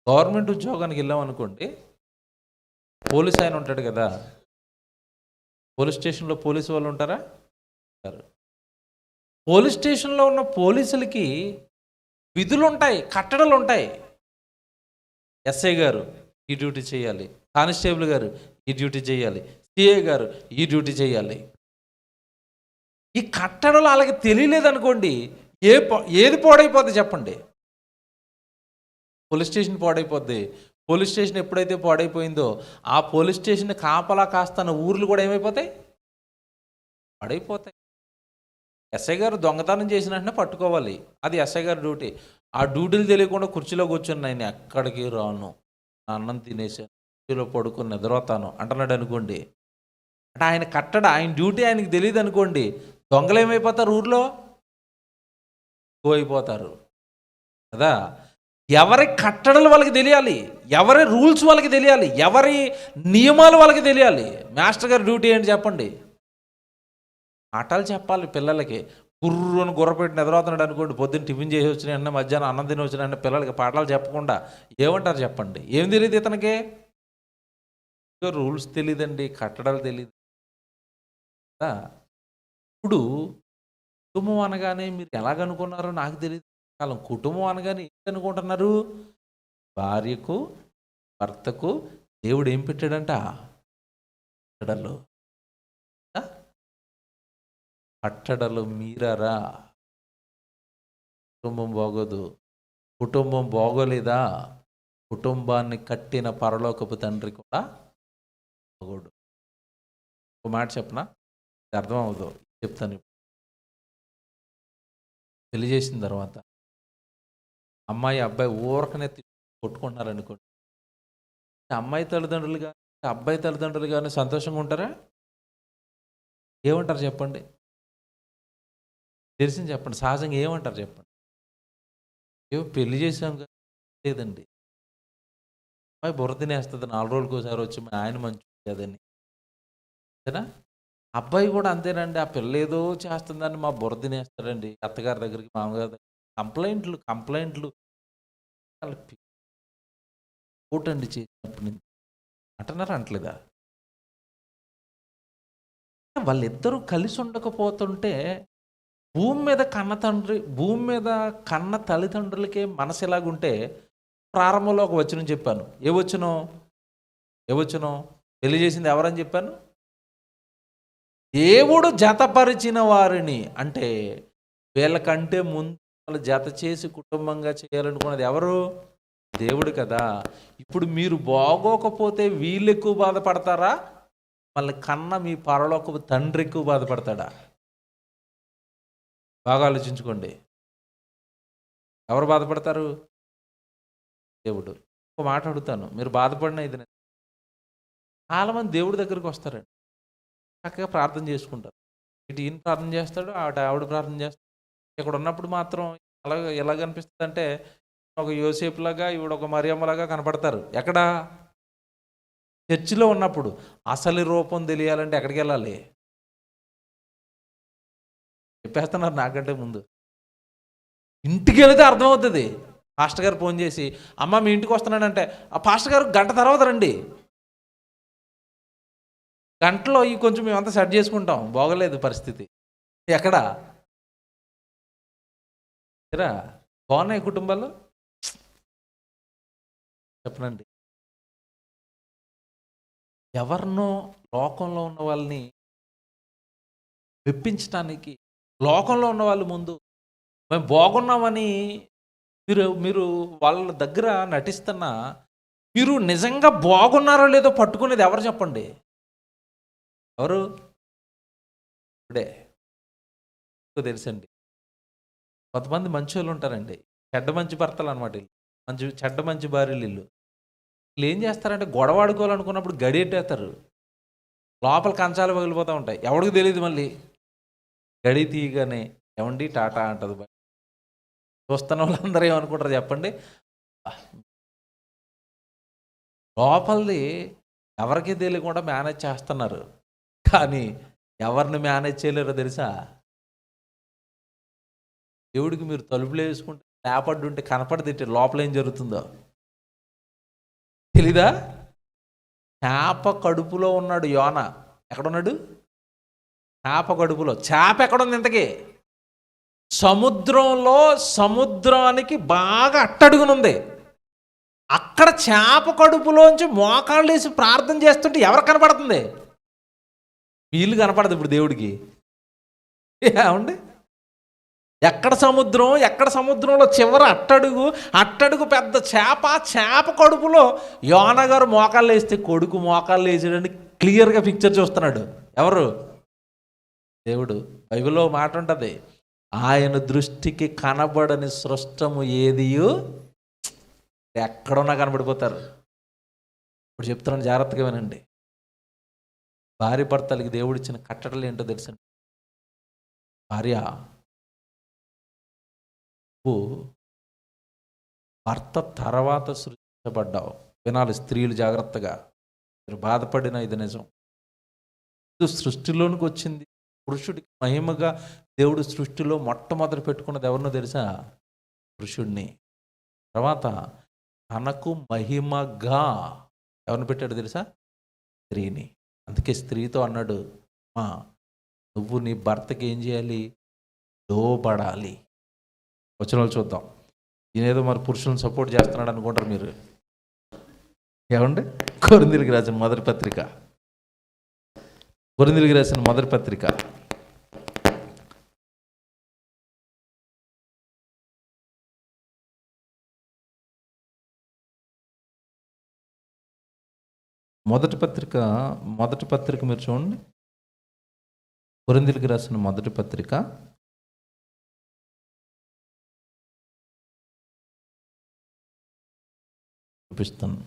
[SPEAKER 1] గవర్నమెంట్ ఉద్యోగానికి వెళ్ళామనుకోండి, పోలీస్ ఆయన ఉంటాడు కదా, పోలీస్ స్టేషన్లో పోలీసు వాళ్ళు ఉంటారా? పోలీస్ స్టేషన్లో ఉన్న పోలీసులకి విధులు ఉంటాయి, కట్టడలు ఉంటాయి. ఎస్ఐ గారు ఈ డ్యూటీ చేయాలి, కానిస్టేబుల్ గారు ఈ డ్యూటీ చేయాలి, సిఐ గారు ఈ డ్యూటీ చేయాలి. ఈ కట్టడలు అలాగే తెలియలేదనుకోండి, ఏది పాడైపోద్ది చెప్పండి? పోలీస్ స్టేషన్ పాడైపోద్ది. పోలీస్ స్టేషన్ ఎప్పుడైతే పాడైపోయిందో ఆ పోలీస్ స్టేషన్ కాపలా కాస్తున్న ఊర్లు కూడా ఏమైపోతాయి? పాడైపోతాయి. ఎస్ఐ గారు దొంగతనం చేసిన వెంటనే పట్టుకోవాలి, అది ఎస్ఐ గారి డ్యూటీ. ఆ డ్యూటీలు తెలియకుండా కుర్చీలో కూర్చొని నేను ఎక్కడికి రాను, నా అన్నం తినేసాను, కుర్చీలో పడుకొని నిద్రపోతాను అంటున్నాడు అనుకోండి. అంటే ఆయన కట్టడ, ఆయన డ్యూటీ ఆయనకి తెలియదు అనుకోండి, దొంగలు ఏమైపోతారు, ఊర్లో అయిపోతారు కదా. ఎవరి కట్టడలు వాళ్ళకి తెలియాలి, ఎవరి రూల్స్ వాళ్ళకి తెలియాలి, ఎవరి నియమాలు వాళ్ళకి తెలియాలి. మాస్టర్ గారి డ్యూటీ ఏంటి చెప్పండి? ఆటలు చెప్పాలి పిల్లలకి. గుర్రుని గుర్రపెట్టి నిద్రపోతున్నాడు అనుకోండి, పొద్దున్న టిఫిన్ చేసి వచ్చిన వెంటనే మధ్యాహ్నం అన్నం తిని వచ్చిన వెంటనే పిల్లలకి పాఠాలు చెప్పకుండా ఏమంటారు చెప్పండి? ఏం తెలియదు ఇతనికి? రూల్స్ తెలియదండి, కట్టడాలు తెలియదు. ఇప్పుడు కుటుంబం అనగానే మీరు ఎలాగనుకున్నారో నాకు తెలియదు. కాలం కుటుంబం అనగానే ఏంటి అనుకుంటున్నారు? భార్యకు భర్తకు దేవుడు ఏం పెట్టాడంట? కట్టడలు. కట్టడలు మీరారా, కుటుంబం బాగోదు. కుటుంబం బాగోలేదా, కుటుంబాన్ని కట్టిన పరలోకపు తండ్రి కూడా బాగోడు. ఒక మాట చెప్పనా, అర్థం అవ్వదు, చెప్తాను. పెళ్లి చేసిన తర్వాత అమ్మాయి అబ్బాయి ఊరకనే కొట్టుకుంటున్నారనుకోండి, అమ్మాయి తల్లిదండ్రులు కానీ అబ్బాయి తల్లిదండ్రులు కానీ సంతోషంగా ఉంటారా? ఏమంటారు చెప్పండి? తెలిసింది చెప్పండి, సహజంగా ఏమంటారు చెప్పండి? ఏమో పెళ్లి చేసాం కదా. లేదండి, అమ్మాయి బుర్ర తినేస్తుంది 4 రోజులకు ఒకసారి వచ్చి, మా ఆయన మంచి కదని. అంతేనా? అబ్బాయి కూడా అంతేనండి, ఆ పిల్ల ఏదో చేస్తుందని మా బుర్ర తినేస్తాడండి. అత్తగారి దగ్గరికి, మామగారి దగ్గర కంప్లైంట్లు ఓటండి చేసినప్పటి నుంచి అంటున్నారా, అంటలేదా? వాళ్ళిద్దరూ కలిసి ఉండకపోతుంటే భూమి మీద కన్న తల్లిదండ్రులకే మనసు ఎలాగుంటే, ప్రారంభంలో ఒక వచనం చెప్పాను. ఏ వచనం? పెళ్లి చేసింది ఎవరని చెప్పాను? దేవుడు జతపరిచిన వారిని. అంటే వీళ్ళకంటే ముందు వాళ్ళు జత చేసి కుటుంబంగా చేయాలనుకున్నది ఎవరు? దేవుడు కదా. ఇప్పుడు మీరు బాగోకపోతే వీళ్ళు ఎక్కువ బాధపడతారా, మళ్ళీ కన్న మీ పరలోకపు తండ్రి ఎక్కువ బాధపడతాడా? బాగా ఆలోచించుకోండి. ఎవరు బాధపడతారు? దేవుడు. ఒక మాట అడుగుతాను, మీరు బాధపడిన ఇది చాలామంది దేవుడి దగ్గరికి వస్తారండి, చక్కగా ప్రార్థన చేసుకుంటారు. ఇటు ఈయన ప్రార్థన చేస్తాడు, ఆవిడ ప్రార్థన చేస్తాడు. ఇక్కడ ఉన్నప్పుడు మాత్రం ఎలా కనిపిస్తుంది అంటే, ఒక యోసేపులాగా ఈవిడ ఒక మరియమ్మలాగా కనపడతారు. ఎక్కడ? చర్చిలో ఉన్నప్పుడు. అసలు రూపం తెలియాలంటే ఎక్కడికి వెళ్ళాలి? చెప్పేస్తున్నారు నాకంటే ముందు. ఇంటికి వెళితే అర్థమవుతుంది. పాస్టర్ గారు ఫోన్ చేసి, అమ్మ మీ ఇంటికి వస్తున్నానంటే, ఆ పాస్టర్ గారు గంట తర్వాత రండి, గంటలో ఈ కొంచెం మేమంతా సెట్ చేసుకుంటాం, బాగోలేదు పరిస్థితి. ఎక్కడ బాగున్నాయి కుటుంబాలు చెప్పనండి. ఎవరినో లోకంలో ఉన్న వాళ్ళని మెప్పించడానికి, లోకంలో ఉన్న వాళ్ళు ముందు మేము బాగున్నామని మీరు వాళ్ళ దగ్గర నటిస్తున్నా, మీరు నిజంగా బాగున్నారో లేదో పట్టుకునేది ఎవరు చెప్పండి? ఎవరు? ఇప్పుడే తెలుసండి, కొంతమంది మంచి వాళ్ళు ఉంటారండి, మంచి భర్తలు అనమాట. మంచి భార్యలు. వీళ్ళు ఏం చేస్తారంటే, గొడవ ఆడుకోవాలనుకున్నప్పుడు గడియెట్టేస్తారు, లోపల కంచాలు పగిలిపోతూ ఉంటాయి. ఎవరికి తెలియదు. మళ్ళీ గడి తీయగానే ఏమండి టాటా అంటది. చూస్తున్న వాళ్ళందరూ ఏమనుకుంటారు చెప్పండి? లోపలిది ఎవరికి తెలియకుండా మేనేజ్ చేస్తున్నారు, కానీ ఎవరిని మేనేజ్ చేయలేరో తెలుసా? దేవుడికి మీరు తలుపులు వేసుకుంటే లేపడ్డు ఉంటే కనపడదిట్టే లోపల ఏం జరుగుతుందో తెలీదా? చేప కడుపులో ఉన్నాడు యోన. ఎక్కడున్నాడు? చేప కడుపులో. చేప ఎక్కడుంది ఇంతకీ? సముద్రానికి బాగా అట్టడుగునుంది. అక్కడ చేప కడుపులోంచి మోకాళ్ళు వేసి ప్రార్థన చేస్తుంటే ఎవరు కనపడుతుంది? వీళ్ళు కనపడదు ఇప్పుడు దేవుడికి. ఏమండి, ఎక్కడ సముద్రంలో చివర అట్టడుగు పెద్ద చేప కడుపులో యోన గారు మోకాళ్ళు వేస్తే కొడుకు మోకాళ్ళు వేసాడని క్లియర్గా పిక్చర్ చూస్తున్నాడు. ఎవరు? దేవుడు. బైబిల్లో మాట ఉంటుంది, ఆయన దృష్టికి కనబడని సృష్టము ఏదియు ఎక్కడున్నా కనబడిపోతారు. ఇప్పుడు చెప్తున్నాను, జాగ్రత్తగా వినండి. భార్య భర్తలకి దేవుడిచ్చిన కట్టడలు ఏంటో తెలుసండి. భార్య, నువ్వు భర్త తర్వాత సృష్టించబడ్డావు. వినాలి స్త్రీలు జాగ్రత్తగా, మీరు బాధపడిన ఇది నిజం. సృష్టిలోనికి వచ్చింది పురుషుడికి మహిమగా. దేవుడు సృష్టిలో మొట్టమొదటి పెట్టుకున్నది ఎవరినో తెలుసా? పురుషుడిని. తర్వాత తనకు మహిమగా ఎవరిని పెట్టాడు తెలుసా? స్త్రీని. అందుకే స్త్రీతో అన్నాడు, నువ్వు నీ భర్తకి ఏం చేయాలి? లోబడాలి. వచ్చిన వాళ్ళు చూద్దాం. ఈయనేదో మరి పురుషులను సపోర్ట్ చేస్తున్నాడు అనుకుంటారు మీరు. ఏమండి? కొరింథీయులకు రాసిన మొదటి పత్రిక, కొరింథీయులకు రాసిన మొదటి పత్రిక మొదటి పత్రిక మీరు చూడండి. కొరింథీయులకు రాసిన మొదటి పత్రిక చూపిస్తాను.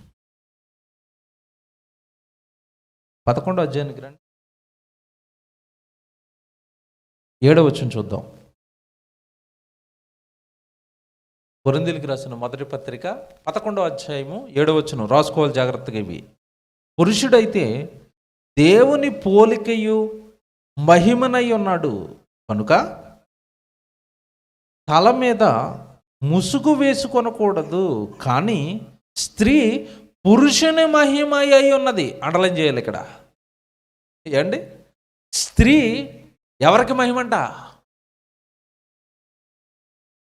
[SPEAKER 1] 11వ అధ్యాయానికి రండి. 7వ వచనం చూద్దాం. కొరింథీయులకు రాసిన మొదటి పత్రిక 11వ అధ్యాయము 7వ వచనం రాసుకోవాలి జాగ్రత్తగా. ఇవి పురుషుడైతే దేవుని పోలికయు మహిమనై ఉన్నాడు కనుక తల మీద ముసుగు వేసుకొనకూడదు, కానీ స్త్రీ పురుషుని మహిమ అయి ఉన్నది. అండర్లైన్ చేయాలి ఇక్కడ. ఏండి? స్త్రీ ఎవరికి మహిమంట?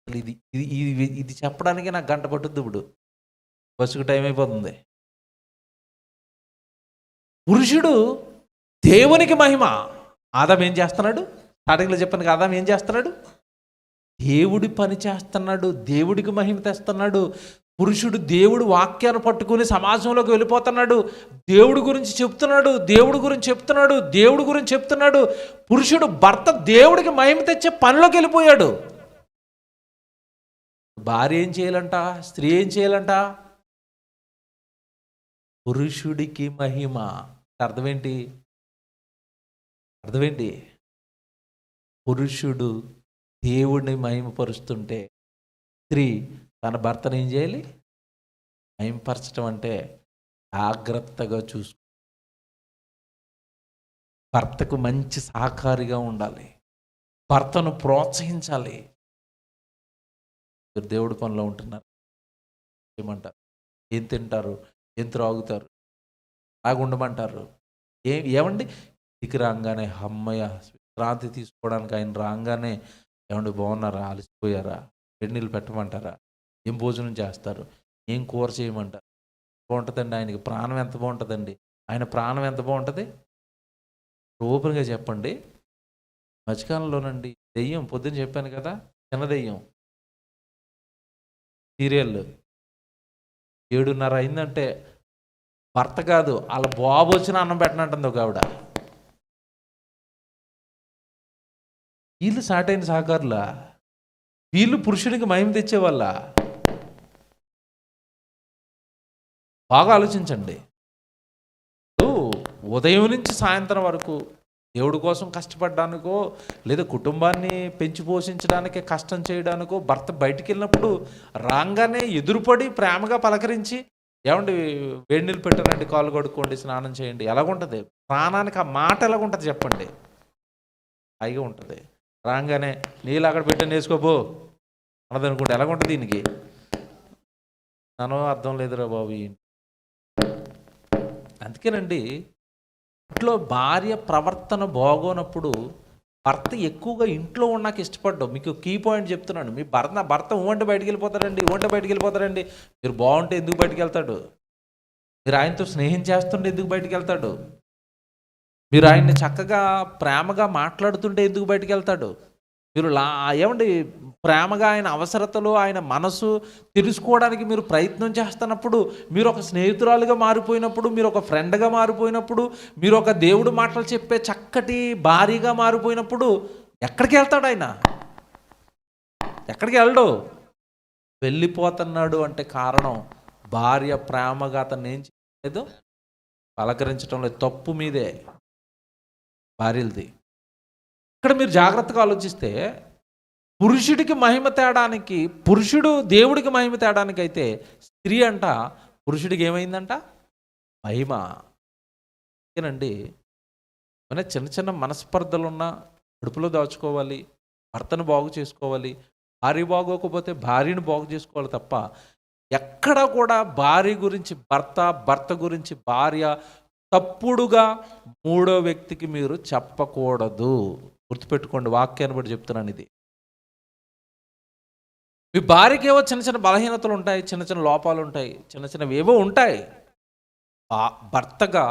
[SPEAKER 1] ఇది ఇది ఇది చెప్పడానికి నాకు గంట పట్టుద్ది. ఇప్పుడు బస్సుకు టైం అయిపోతుంది. పురుషుడు దేవునికి మహిమ. ఆదాం ఏం చేస్తున్నాడు? స్టార్టింగ్లో చెప్పాను కదా, ఆదాం ఏం చేస్తున్నాడు? దేవుడి పని చేస్తున్నాడు, దేవుడికి మహిమ తెస్తున్నాడు. పురుషుడు దేవుడు వాక్యాన్ని పట్టుకుని సమాజంలోకి వెళ్ళిపోతున్నాడు, దేవుడి గురించి చెప్తున్నాడు, దేవుడి గురించి చెప్తున్నాడు. పురుషుడు భర్త దేవుడికి మహిమ తెచ్చే పనిలోకి వెళ్ళిపోయాడు. భార్య ఏం చేయాలంట? స్త్రీ ఏం చేయాలంట? పురుషుడికి మహిమ. అర్థమేంటి? పురుషుడు దేవుడిని మహిమపరుస్తుంటే స్త్రీ తన భర్తను ఏం చేయాలి? మహిమపరచడం అంటే జాగ్రత్తగా చూసుకో. భర్తకు మంచి సహకారిగా ఉండాలి, భర్తను ప్రోత్సహించాలి. మీరు దేవుడి పనిలో ఉంటున్నారు, ఏమంటారు? ఏం తింటారు, ఏం త్రాగుతారు, అలాగ ఉండమంటారు. ఏమండి? ఇంటికి రాగానే అమ్మయ్య విశ్రాంతి తీసుకోవడానికి ఆయన రాగానే ఏమండి బాగున్నారా, అలసిపోయారా, నీళ్ళు పెట్టమంటారా, ఏం భోజనం చేస్తారు, ఏం కూర చేయమంటారు? బాగుంటుందండి. ఆయనకి ప్రాణం ఎంత బాగుంటుందండి, ఆయన ప్రాణం ఎంత బాగుంటుంది? ఓపెన్గా చెప్పండి. మధ్యకాలంలోనండి దెయ్యం, పొద్దున్న చెప్పాను కదా, చిన్న దెయ్యం సీరియల్ 7:30 అయిందంటే భర్త కాదు వాళ్ళ బాబు వచ్చిన అన్నం పెట్టనంటుంది ఒక ఆవిడ. వీళ్ళు సాటైన సహకారులా? వీళ్ళు పురుషుడికి మహిమ తెచ్చేవాళ్ళ? బాగా ఆలోచించండి. ఉదయం నుంచి సాయంత్రం వరకు దేవుడి కోసం కష్టపడడానికో లేదా కుటుంబాన్ని పెంచి పోషించడానికే కష్టం చేయడానికో భర్త బయటికి వెళ్ళినప్పుడు రాగానే ఎదురుపడి ప్రేమగా పలకరించి, ఏమండి వేడి నీళ్ళు పెట్టారండి, కాళ్ళు కడుక్కోండి, స్నానం చేయండి, ఎలాగుంటుంది? ప్రాణానికి ఆ మాట ఎలాగుంటుంది చెప్పండి? హాయిగా ఉంటుంది. రాగానే నీళ్ళు అక్కడ పెట్టని వేసుకోబో అన్నదనుకుంటే ఎలాగుంటుంది? దీనికి నన్ను అర్థం లేదురా బాబు. అందుకేనండి ఇంట్లో భార్య ప్రవర్తన బాగోనప్పుడు భర్త ఎక్కువగా ఇంట్లో ఉన్నాక ఇష్టపడ్డావు. మీకు కీ పాయింట్ చెప్తున్నాను. మీ భర్త ఊంటే బయటికి వెళ్ళిపోతారండి. మీరు బాగుంటే ఎందుకు బయటికి వెళ్తాడు? మీరు ఆయనతో స్నేహం చేస్తుంటే ఎందుకు బయటికి వెళ్తాడు? మీరు ఆయన్ని చక్కగా ప్రేమగా మాట్లాడుతుంటే ఎందుకు బయటికి వెళ్తాడు? మీరు ఏమండి ప్రేమగా ఆయన అవసరతలు, ఆయన మనసు తెలుసుకోవడానికి మీరు ప్రయత్నం చేస్తున్నప్పుడు, మీరు ఒక స్నేహితురాలుగా మారిపోయినప్పుడు, మీరు ఒక ఫ్రెండ్గా మారిపోయినప్పుడు, మీరు ఒక దేవుడు మాటలు చెప్పే చక్కటి భార్యగా మారిపోయినప్పుడు ఎక్కడికి వెళ్తాడు ఆయన? ఎక్కడికి వెళ్ళడు, వెళ్ళిపోతున్నాడు అంటే కారణం భార్య ప్రేమగా అతన్ని ఏం చేయలేదు, పలకరించడం లేదు. తప్పు మీదే భార్యలది. ఇక్కడ మీరు జాగ్రత్తగా ఆలోచిస్తే పురుషుడికి మహిమ తేడానికి, పురుషుడు దేవుడికి మహిమ తేడానికి అయితే స్త్రీ అంట పురుషుడికి ఏమైందంట మహిమ. ఏనండి, మన చిన్న చిన్న మనస్పర్ధలున్నా కడుపులో దాచుకోవాలి, భర్తను బాగు చేసుకోవాలి, భార్య బాగోకపోతే భార్యను బాగు చేసుకోవాలి తప్ప ఎక్కడ కూడా భార్య గురించి భర్త, భర్త గురించి భార్య తప్పుడుగా మూడో వ్యక్తికి మీరు చెప్పకూడదు. గుర్తుపెట్టుకోండి, వాక్యాన్ని బట్టి చెప్తున్నాను ఇది. మీ భార్యకి ఏవో చిన్న చిన్న బలహీనతలు ఉంటాయి, చిన్న చిన్న లోపాలు ఉంటాయి, చిన్న చిన్నవి ఏవో ఉంటాయి. భర్తగా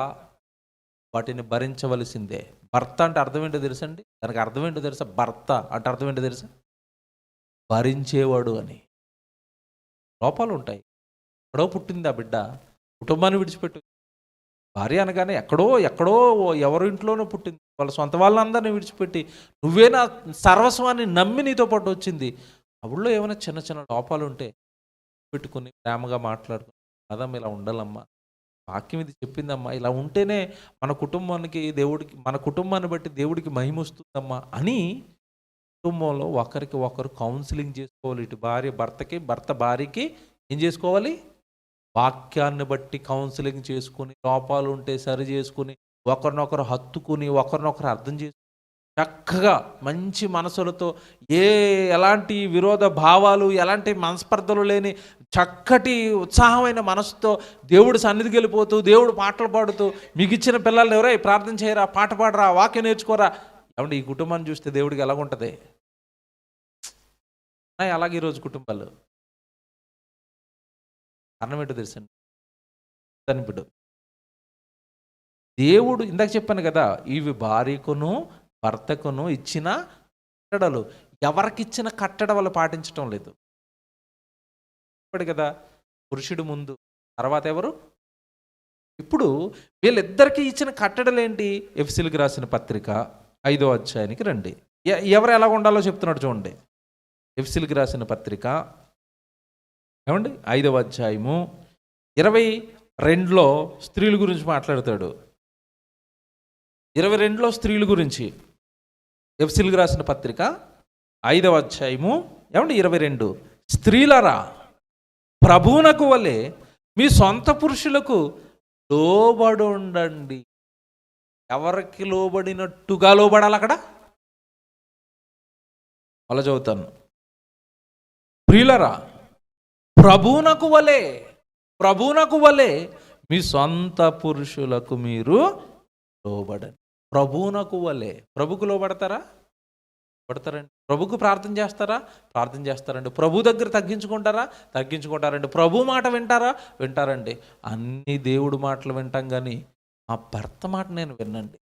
[SPEAKER 1] వాటిని భరించవలసిందే. భర్త అంటే అర్థం ఏంటో తెలుసండి? దానికి అర్థం ఏంటో తెలుసా? భర్త అంటే అర్థం ఏంటో తెలుసా? భరించేవాడు అని. లోపాలు ఉంటాయి, ఎక్కడో పుట్టింది ఆ బిడ్డ, కుటుంబాన్ని విడిచిపెట్టు. భార్య అనగానే ఎక్కడో ఎవరి ఇంట్లోనో పుట్టింది, వాళ్ళ సొంత వాళ్ళందరినీ విడిచిపెట్టి నువ్వే నా సర్వస్వాన్ని నమ్మి నీతో పాటు వచ్చింది. అప్పుడులో ఏమైనా చిన్న చిన్న లోపాలు ఉంటే పెట్టుకుని ప్రేమగా మాట్లాడుకుని, అదమ్మా ఇలా ఉండాలమ్మా, వాక్యం ఇది చెప్పిందమ్మా, ఇలా ఉంటేనే మన కుటుంబానికి దేవుడికి, మన కుటుంబాన్ని బట్టి దేవుడికి మహిమ వస్తుందమ్మా అని కుటుంబంలో ఒకరికి ఒకరు కౌన్సిలింగ్ చేసుకోవాలి. ఇటు భార్య భర్తకి, భర్త భార్యకి ఏం చేసుకోవాలి? వాక్యాన్ని బట్టి కౌన్సిలింగ్ చేసుకుని, లోపాలు ఉంటే సరి చేసుకుని, ఒకరినొకరు హత్తుకుని, ఒకరినొకరు అర్థం చేసుకుని, చక్కగా మంచి మనసులతో ఎలాంటి విరోధ భావాలు, ఎలాంటి మనస్పర్ధలు లేని చక్కటి ఉత్సాహమైన మనసుతో దేవుడు సన్నిధికి వెళ్ళిపోతూ, దేవుడు పాటలు పాడుతూ, మీకు ఇచ్చిన పిల్లల్ని ఎవరై ప్రార్థన చేయరా, పాట పాడరా, వాక్యం నేర్చుకోరా. ఏమంటే ఈ కుటుంబాన్ని చూస్తే దేవుడికి ఎలాగుంటుంది? అలాగే ఈరోజు కుటుంబాలు కారణం ఏంటో తెలుసండి, ఇప్పుడు దేవుడు ఇందాక చెప్పాను కదా, ఇవి భార్యకును భర్తకును ఇచ్చిన కట్టడలు. ఎవరికిచ్చిన కట్టడ వాళ్ళు పాటించటం లేదు. ఇప్పుడు కదా పురుషుడు ముందు, తర్వాత ఎవరు? ఇప్పుడు వీళ్ళిద్దరికీ ఇచ్చిన కట్టడలు ఏంటి? ఎఫెసీయులకు రాసిన పత్రిక 5వ అధ్యాయానికి రండి. ఎవరు ఎలా ఉండాలో చెప్తున్నాడు చూడండి. ఎఫెసీయులకు రాసిన పత్రిక ఏమండి 5వ అధ్యాయము 22లో స్త్రీల గురించి మాట్లాడతాడు. 22లో స్త్రీల గురించి ఎఫెసీయులకు రాసిన పత్రిక 5వ అధ్యాయము ఏమండి 22, స్త్రీలరా ప్రభువునకు వలె మీ సొంత పురుషులకు లోబడి ఉండండి. ఎవరికి లోబడినట్టుగా లోబడాలి అక్కడ? అలా చదువుతాను. ప్రియులరా ప్రభువునకు వలె మీ సొంత పురుషులకు మీరు లోబడండి. ప్రభువునకు వలె. ప్రభుకు లోబడతారా? పడతారండి. ప్రభుకు ప్రార్థన చేస్తారండి. ప్రభు దగ్గర తగ్గించుకుంటారండి. ప్రభు మాట వింటారండి. అన్ని దేవుడు మాటలు వింటాం, కానీ ఆ భర్త మాట నేను విన్నండి.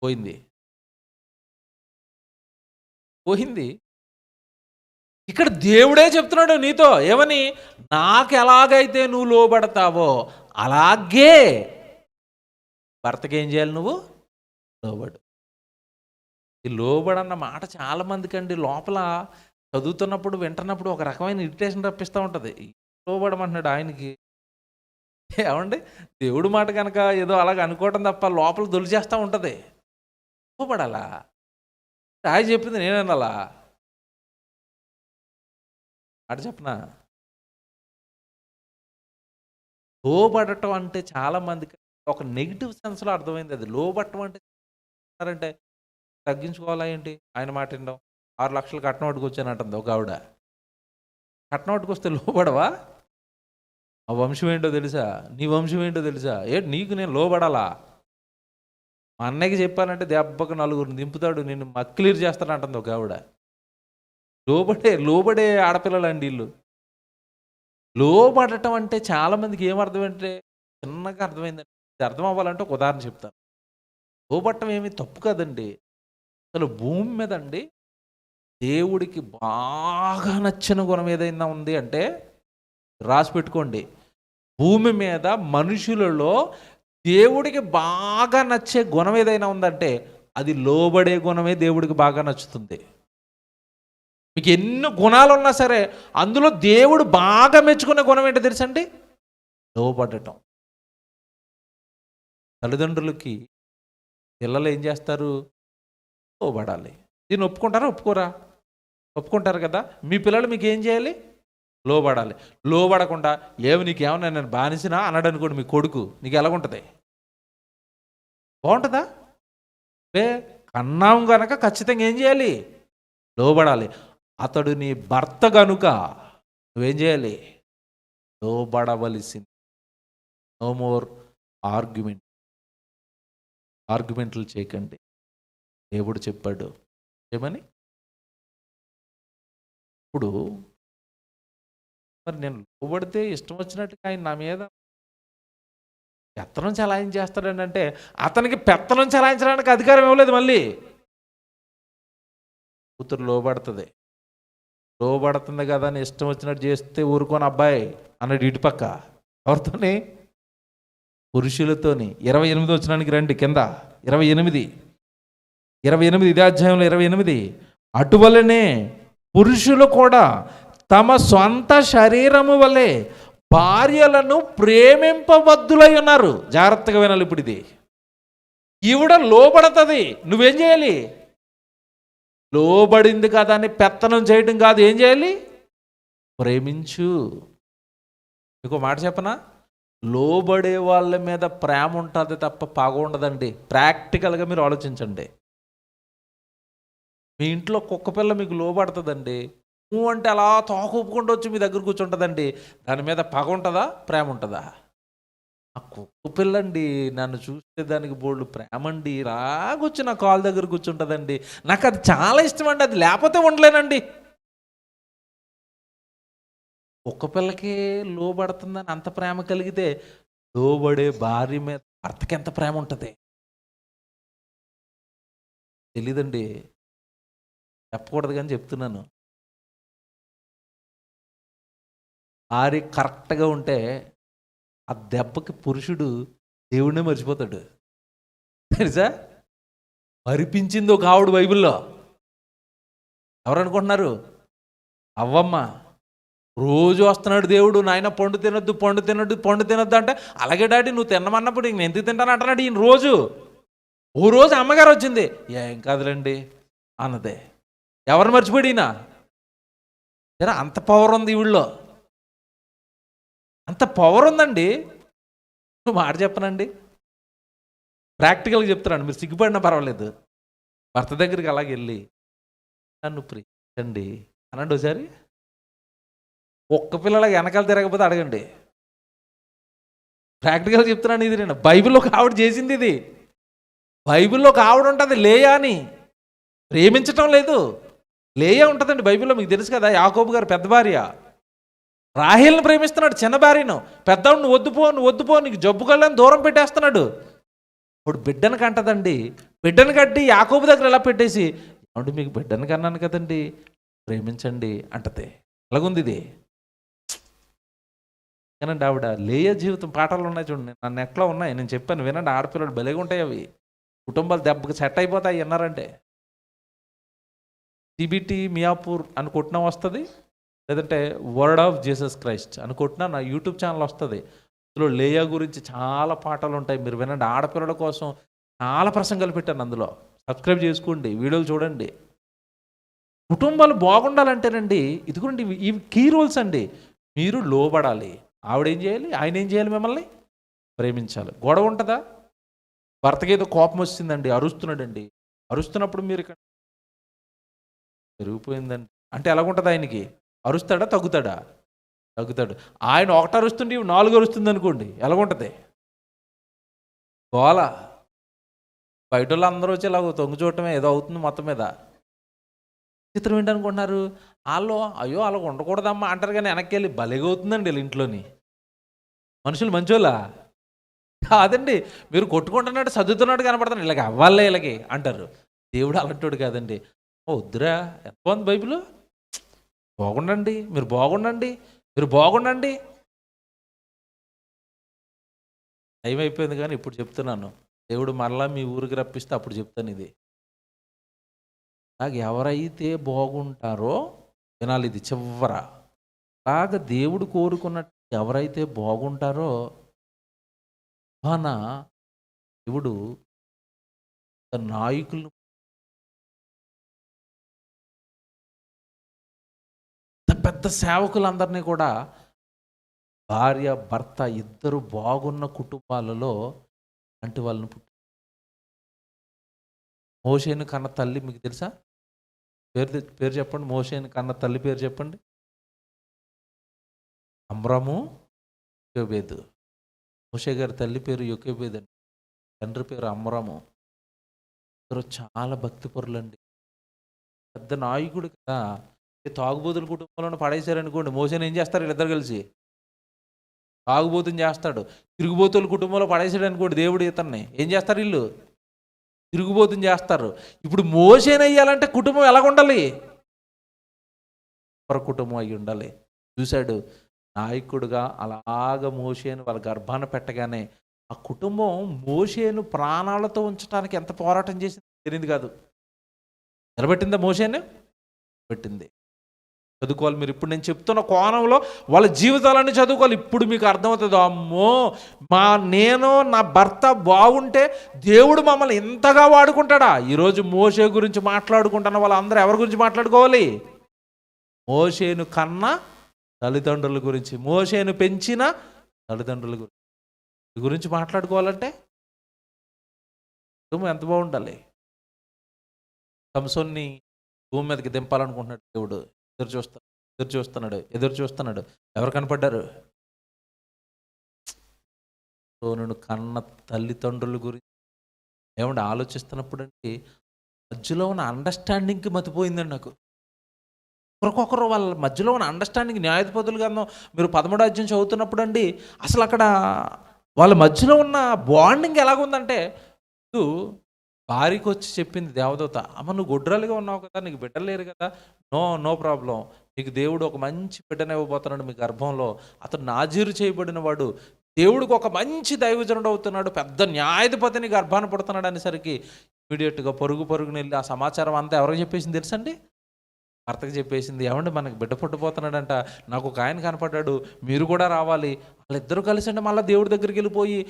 [SPEAKER 1] పోయింది. ఇక్కడ దేవుడే చెప్తున్నాడు నీతో, ఏమని? నాకు ఎలాగైతే నువ్వు లోబడతావో అలాగే భర్తకి ఏం చేయాలి? నువ్వు లోబడు. ఈ లోబడన్న మాట చాలా మందికి అండి లోపల చదువుతున్నప్పుడు, వింటున్నప్పుడు ఒక రకమైన ఇరిటేషన్ రప్పిస్తూ ఉంటుంది. లోబడమంటున్నాడు ఆయనకి. ఏమండి, దేవుడు మాట కనుక ఏదో అలాగ అనుకోవటం తప్ప లోపల దొలిచేస్తూ ఉంటుంది. లోబడాలా? ఆయన చెప్పింది నేనలా అటు చెప్పనా? లోబడటం అంటే చాలా మందికి ఒక నెగిటివ్ సెన్స్లో అర్థమైంది. అది లోబడటం అంటే తగ్గించుకోవాలా ఏంటి? ఆయన మాట వినడం. 6 లక్షలు కట్నం ఒకటికి అంటుంది ఒక ఆవిడ. కట్నం ఒకటికి వస్తే లోబడవా? ఆ వంశం ఏంటో తెలుసా? నీ వంశం ఏంటో తెలుసా? నీకు నేను లోబడాలా? మా అన్నయ్యకి చెప్పానంటే దెబ్బకు 4 దింపుతాడు, నేను మక్కిలీరు చేస్తానంటుంది ఒక ఆవిడ. లోబడే ఆడపిల్లలండి వీళ్ళు. లోబడటం అంటే చాలామందికి ఏమర్థమంటే చిన్నగా అర్థమైందండి. ఇది అర్థం అవ్వాలంటే ఒక ఉదాహరణ చెప్తాను. లోబడటం ఏమీ తప్పు కదండి. అసలు భూమి మీద అండి దేవుడికి బాగా నచ్చిన గుణం ఏదైనా ఉంది అంటే రాసి పెట్టుకోండి. భూమి మీద మనుషులలో దేవుడికి బాగా నచ్చే గుణం ఏదైనా ఉందంటే అది లోబడే గుణమే దేవుడికి బాగా నచ్చుతుంది. మీకు ఎన్ని గుణాలు ఉన్నా సరే అందులో దేవుడు బాగా మెచ్చుకునే గుణం ఏంటో తెలుసండి? లోబడటం. తల్లిదండ్రులకి పిల్లలు ఏం చేస్తారు? లోబడాలి. దీన్ని ఒప్పుకుంటారా? ఒప్పుకోరా? ఒప్పుకుంటారు కదా. మీ పిల్లలు మీకు ఏం చేయాలి? లోబడాలి. లోబడకుండా నీకేమన్నా నేను బానిసినా అన్నాడు అనుకోండి మీ కొడుకు, నీకు ఎలాగుంటుంది? బాగుంటుందా? కన్నాం గనక ఖచ్చితంగా ఏం చేయాలి? లోబడాలి. అతడు నీ భర్త గనుక నువ్వేం చేయాలి? లోబడవలసింది. నో మోర్ ఆర్గ్యుమెంట్లు చేయకండి. దేవుడు చెప్పాడు ఏమని? ఇప్పుడు మరి నేను లోబడితే ఇష్టం వచ్చినట్టుగా ఆయన నా మీద పెత్తనం చెలాయించేస్తాడండి. అంటే అతనికి పెత్తనం చెలాయించడానికి అధికారం ఇవ్వలేదు. మళ్ళీ కూతురు లోబడుతుంది కదా అని ఇష్టం వచ్చినట్టు చేస్తే ఊరుకోని అబ్బాయి అన్నాడు ఇటుపక్క. ఎవరితోని? పురుషులతోని. 28 వచనానికి రండి, కింద 28 ఇదే అధ్యాయంలో 28. అటువలనే పురుషులు కూడా తమ సొంత శరీరము వలె భార్యలను ప్రేమింపబద్దులై ఉన్నారు. జాగ్రత్తగా వినాలి. ఇప్పుడు ఇది ఈవిడ లోబడుతుంది, నువ్వేం చేయాలి? లోబడింది కదా అని పెత్తనం చేయడం కాదు, ఏం చేయాలి? ప్రేమించు. మీకు మాట చెప్పనా? లోబడే వాళ్ళ మీద ప్రేమ ఉంటుంది తప్ప పగ ఉండదండి. ప్రాక్టికల్గా మీరు ఆలోచించండి. మీ ఇంట్లో కుక్క పిల్ల మీకు లోబడుతుందండి, నువ్వు అంటే అలా తోకూపుకుంటూ వచ్చి మీ దగ్గర కూర్చుంటుందండి. దాని మీద పగ ఉంటుందా? ప్రేమ ఉంటుందా? ఆ కుక్క పిల్లండి నన్ను చూస్తే దానికి బోళ్ళు ప్రేమండి, రాగొచ్చి నా కాల్ దగ్గర కూర్చుంటుందండి. నాకు అది చాలా ఇష్టం అండి, అది లేకపోతే ఉండలేనండి. కుక్క పిల్లకి లోబడుతుందని అంత ప్రేమ కలిగితే లోబడే భార్య మీద భర్తకి ఎంత ప్రేమ ఉంటుంది తెలీదండి. చెప్పకూడదు కానీ చెప్తున్నాను. భార్య కరెక్ట్గా ఉంటే ఆ దెబ్బకి పురుషుడు దేవుడినే మర్చిపోతాడు. తెలుసా? మరిపించింది ఒక ఆవిడ బైబిల్లో. ఎవరనుకుంటున్నారు? అవ్వమ్మ. రోజు వస్తున్నాడు దేవుడు, నాయన పండు తినొద్దు అంటే, అలాగే డాడీ నువ్వు తినమన్నప్పుడు నేను ఎందుకు తింటాను అంటున్నాడు ఈయన రోజు. ఓ రోజు అమ్మగారు వచ్చింది, ఏం కాదులేండి అన్నదే. ఎవరు మర్చిపోయాడు ఈయన? అంత పవర్ ఉంది ఈవిళ్ళో, అంత పవర్ ఉందండి. మాట చెప్పనండి, ప్రాక్టికల్గా చెప్తున్నాను, మీరు సిగ్గుపడినా పర్వాలేదు. భర్త దగ్గరికి అలాగే వెళ్ళి నన్ను ప్రేమించండి అనండి ఒకసారి. ఒక్క పిల్లలకి వెనకాల తిరగకపోతే అడగండి. ప్రాక్టికల్గా చెప్తున్నాను. ఇది నేను బైబిల్లో ఒక ఆవిడ చేసింది. ఇది బైబిల్లో ఒక ఆవిడ ఉంటుంది, లేయా అని. ప్రేమించటం లేదు, లేయా ఉంటుందండి బైబిల్లో. మీకు తెలుసు కదా, యాకోబు గారు పెద్ద భార్య రాహేల్ని ప్రేమిస్తున్నాడు, చిన్న భార్యను. పెద్దవాడు నువ్వు వద్దుపో నీకు జబ్బు కళ్ళని దూరం పెట్టేస్తున్నాడు. ఇప్పుడు బిడ్డను కంటదండి, బిడ్డను కట్టి యాకోబు దగ్గర ఎలా పెట్టేసి, అంటే మీకు బిడ్డను కన్నాను కదండి ప్రేమించండి అంటది. ఎలాగుంది ఇది? ఏనండి ఆవిడ లేయ జీవితం పాఠాలు ఉన్నాయి చూడండి, నా నెట్లో ఉన్నాయి, నేను చెప్పాను వినండి. ఆడపిల్లలు భలేగా ఉంటాయి అవి, కుటుంబాలు దెబ్బకి సెట్ అయిపోతాయి అన్నారంటే. సిబిటి మియాపూర్ అని కొట్టినా వస్తుంది, లేదంటే వర్డ్ ఆఫ్ జీసస్ క్రైస్ట్ అని కొట్టినా నా యూట్యూబ్ ఛానల్ వస్తుంది. అందులో లేయా గురించి చాలా పాఠాలు ఉంటాయి, మీరు వినండి. ఆడపిల్లల కోసం చాలా ప్రసంగాలు పెట్టాను అందులో, సబ్స్క్రైబ్ చేసుకోండి, వీడియోలు చూడండి. కుటుంబాలు బాగుండాలంటేనండి ఇదిగోండి ఇవి కీ రూల్స్ అండి. మీరు లోబడాలి, ఆవిడేం చేయాలి, ఆయన ఏం చేయాలి, మిమ్మల్ని ప్రేమించాలి. గొడవ ఉంటుందా? భర్తకి ఏదో కోపం వచ్చిందండి, అరుస్తున్నాడండి, అరుస్తున్నప్పుడు మీరు ఇక్కడ పెరిగిపోయిందండి అంటే ఎలాగుంటుంది? ఆయనకి అరుస్తాడా? తగ్గుతాడా? తగ్గుతాడు. ఆయన ఒకటి అరుస్తుంటే 4 అరుస్తుంది అనుకోండి, ఎలాగుంటుంది? గోల. బయట వాళ్ళు అందరూ వచ్చి ఇలా తొంగి చూడటమే ఏదో అవుతుంది మొత్తం మీద. చిత్రం ఏంటనుకుంటున్నారు? వాళ్ళు అయ్యో అలా ఉండకూడదమ్మా అంటారు, కానీ వెనక్కి వెళ్ళి భలేగా అవుతుందండి వీళ్ళ ఇంట్లోని. మనుషులు మంచోళ్ళా? కాదండి. మీరు కొట్టుకుంటున్నట్టు సర్దుతున్నట్టు కనపడుతున్నాడు, ఇలాగ అవ్వాలే ఇలాగే అంటారు. దేవుడు అలాంటోడు కాదండి. వద్దురా, ఎంత బాగుంది బైబిల్, బాగుండండి, మీరు బాగుండండి. టైం అయిపోయింది కానీ ఇప్పుడు చెప్తున్నాను. దేవుడు మరలా మీ ఊరికి రప్పిస్తే అప్పుడు చెప్తాను ఇది. నాకు ఎవరైతే బాగుంటారో వినాలి, ఇది చివర. అలాగ దేవుడు కోరుకున్నట్టు ఎవరైతే బాగుంటారో మన దేవుడు నాయకులు, పెద్ద పెద్ద సేవకులందరినీ కూడా భార్య భర్త ఇద్దరు బాగున్న కుటుంబాలలో అంటే వాళ్ళని మోషేను కన్న తల్లి మీకు తెలుసా? పేరు చెప్పండి. మోషేను కన్న తల్లి పేరు చెప్పండి. అమ్రాము, యోకేబేదు. మోషే గారి తల్లి పేరు యోకేబేదు అండి, తండ్రి పేరు అమ్రాము. ఇద్దరు చాలా భక్తిపరులండి, పెద్ద నాయకుడు కదా. తాగుబోతుల కుటుంబంలో పడేశారనుకోండి, మోషేని ఏం చేస్తారు వీళ్ళిద్దరు కలిసి? తాగుబోతుని చేస్తాడు. తిరుగుబోతుల కుటుంబంలో పడేసాడు అనుకోండి, దేవుడు ఇతన్ని ఏం చేస్తారు? వీళ్ళు తిరుగుబోతుని చేస్తారు. ఇప్పుడు మోషేని అయ్యాలంటే కుటుంబం ఎలాగ ఉండాలి? కుటుంబం అయి ఉండాలి. చూశాడు నాయకుడుగా అలాగ మోషేను వాళ్ళ గర్భాన పెట్టగానే ఆ కుటుంబం మోషేను ప్రాణాలతో ఉంచడానికి ఎంత పోరాటం చేసింది తెలియదు కాదు. నిలబెట్టిందా మోషేను? పెట్టింది. చదువుకోవాలి మీరు. ఇప్పుడు నేను చెప్తున్న కోణంలో వాళ్ళ జీవితాలన్నీ చదువుకోవాలి. ఇప్పుడు మీకు అర్థమవుతుంది, అమ్మో నేను నా భర్త బాగుంటే దేవుడు మమ్మల్ని ఇంతగా వాడుకుంటాడా. ఈరోజు మోషే గురించి మాట్లాడుకుంటున్న వాళ్ళందరూ ఎవరి గురించి మాట్లాడుకోవాలి? మోషేను కన్నా తల్లిదండ్రుల గురించి, మోషేను పెంచిన తల్లిదండ్రుల గురించి మాట్లాడుకోవాలంటే కుటుంబం ఎంత బాగుండాలి. సంసోన్ని భూమి మీదకి దింపాలనుకుంటున్నాడు దేవుడు. ఎదురు చూస్తున్నాడు. ఎవరు కనపడ్డారు? సోనును కన్న తల్లిదండ్రుల గురించి ఏమంటే ఆలోచిస్తున్నప్పుడు అండి మధ్యలో ఉన్న అండర్స్టాండింగ్కి మతిపోయిందండి నాకు. ఒకరికొకరు వాళ్ళ మధ్యలో ఉన్న అండర్స్టాండింగ్. న్యాయాధిపతులు గ్రంథం మీరు 13వ అధ్యాయం చదువుతున్నప్పుడు అండి అసలు అక్కడ వాళ్ళ మధ్యలో ఉన్న బాండింగ్ ఎలాగుందంటే, భార్యకి వచ్చి చెప్పింది దేవదూత, అమ్మ నువ్వు గుడ్రాలుగా ఉన్నావు కదా, నీకు బిడ్డలు లేరు కదా, నో ప్రాబ్లం, నీకు దేవుడు ఒక మంచి బిడ్డను ఇవ్వబోతున్నాడు మీ గర్భంలో, అతను నాజీరు చేయబడిన వాడు, దేవుడికి ఒక మంచి దైవజనుడు అవుతున్నాడు, పెద్ద న్యాయాధిపతిని గర్భాన్ని పుడుతున్నాడు అనేసరికి ఇమీడియట్గా పరుగుని వెళ్ళి ఆ సమాచారం అంతా ఎవరికి చెప్పేసింది తెలుసండి? భర్తకు చెప్పేసింది. ఏమండి మనకు బిడ్డ పుట్టబోతున్నాడంట, నాకు ఒక ఆయన కనపడ్డాడు, మీరు కూడా రావాలి. వాళ్ళిద్దరూ కలిసి అండి మళ్ళీ దేవుడి దగ్గరికి వెళ్ళిపోయి,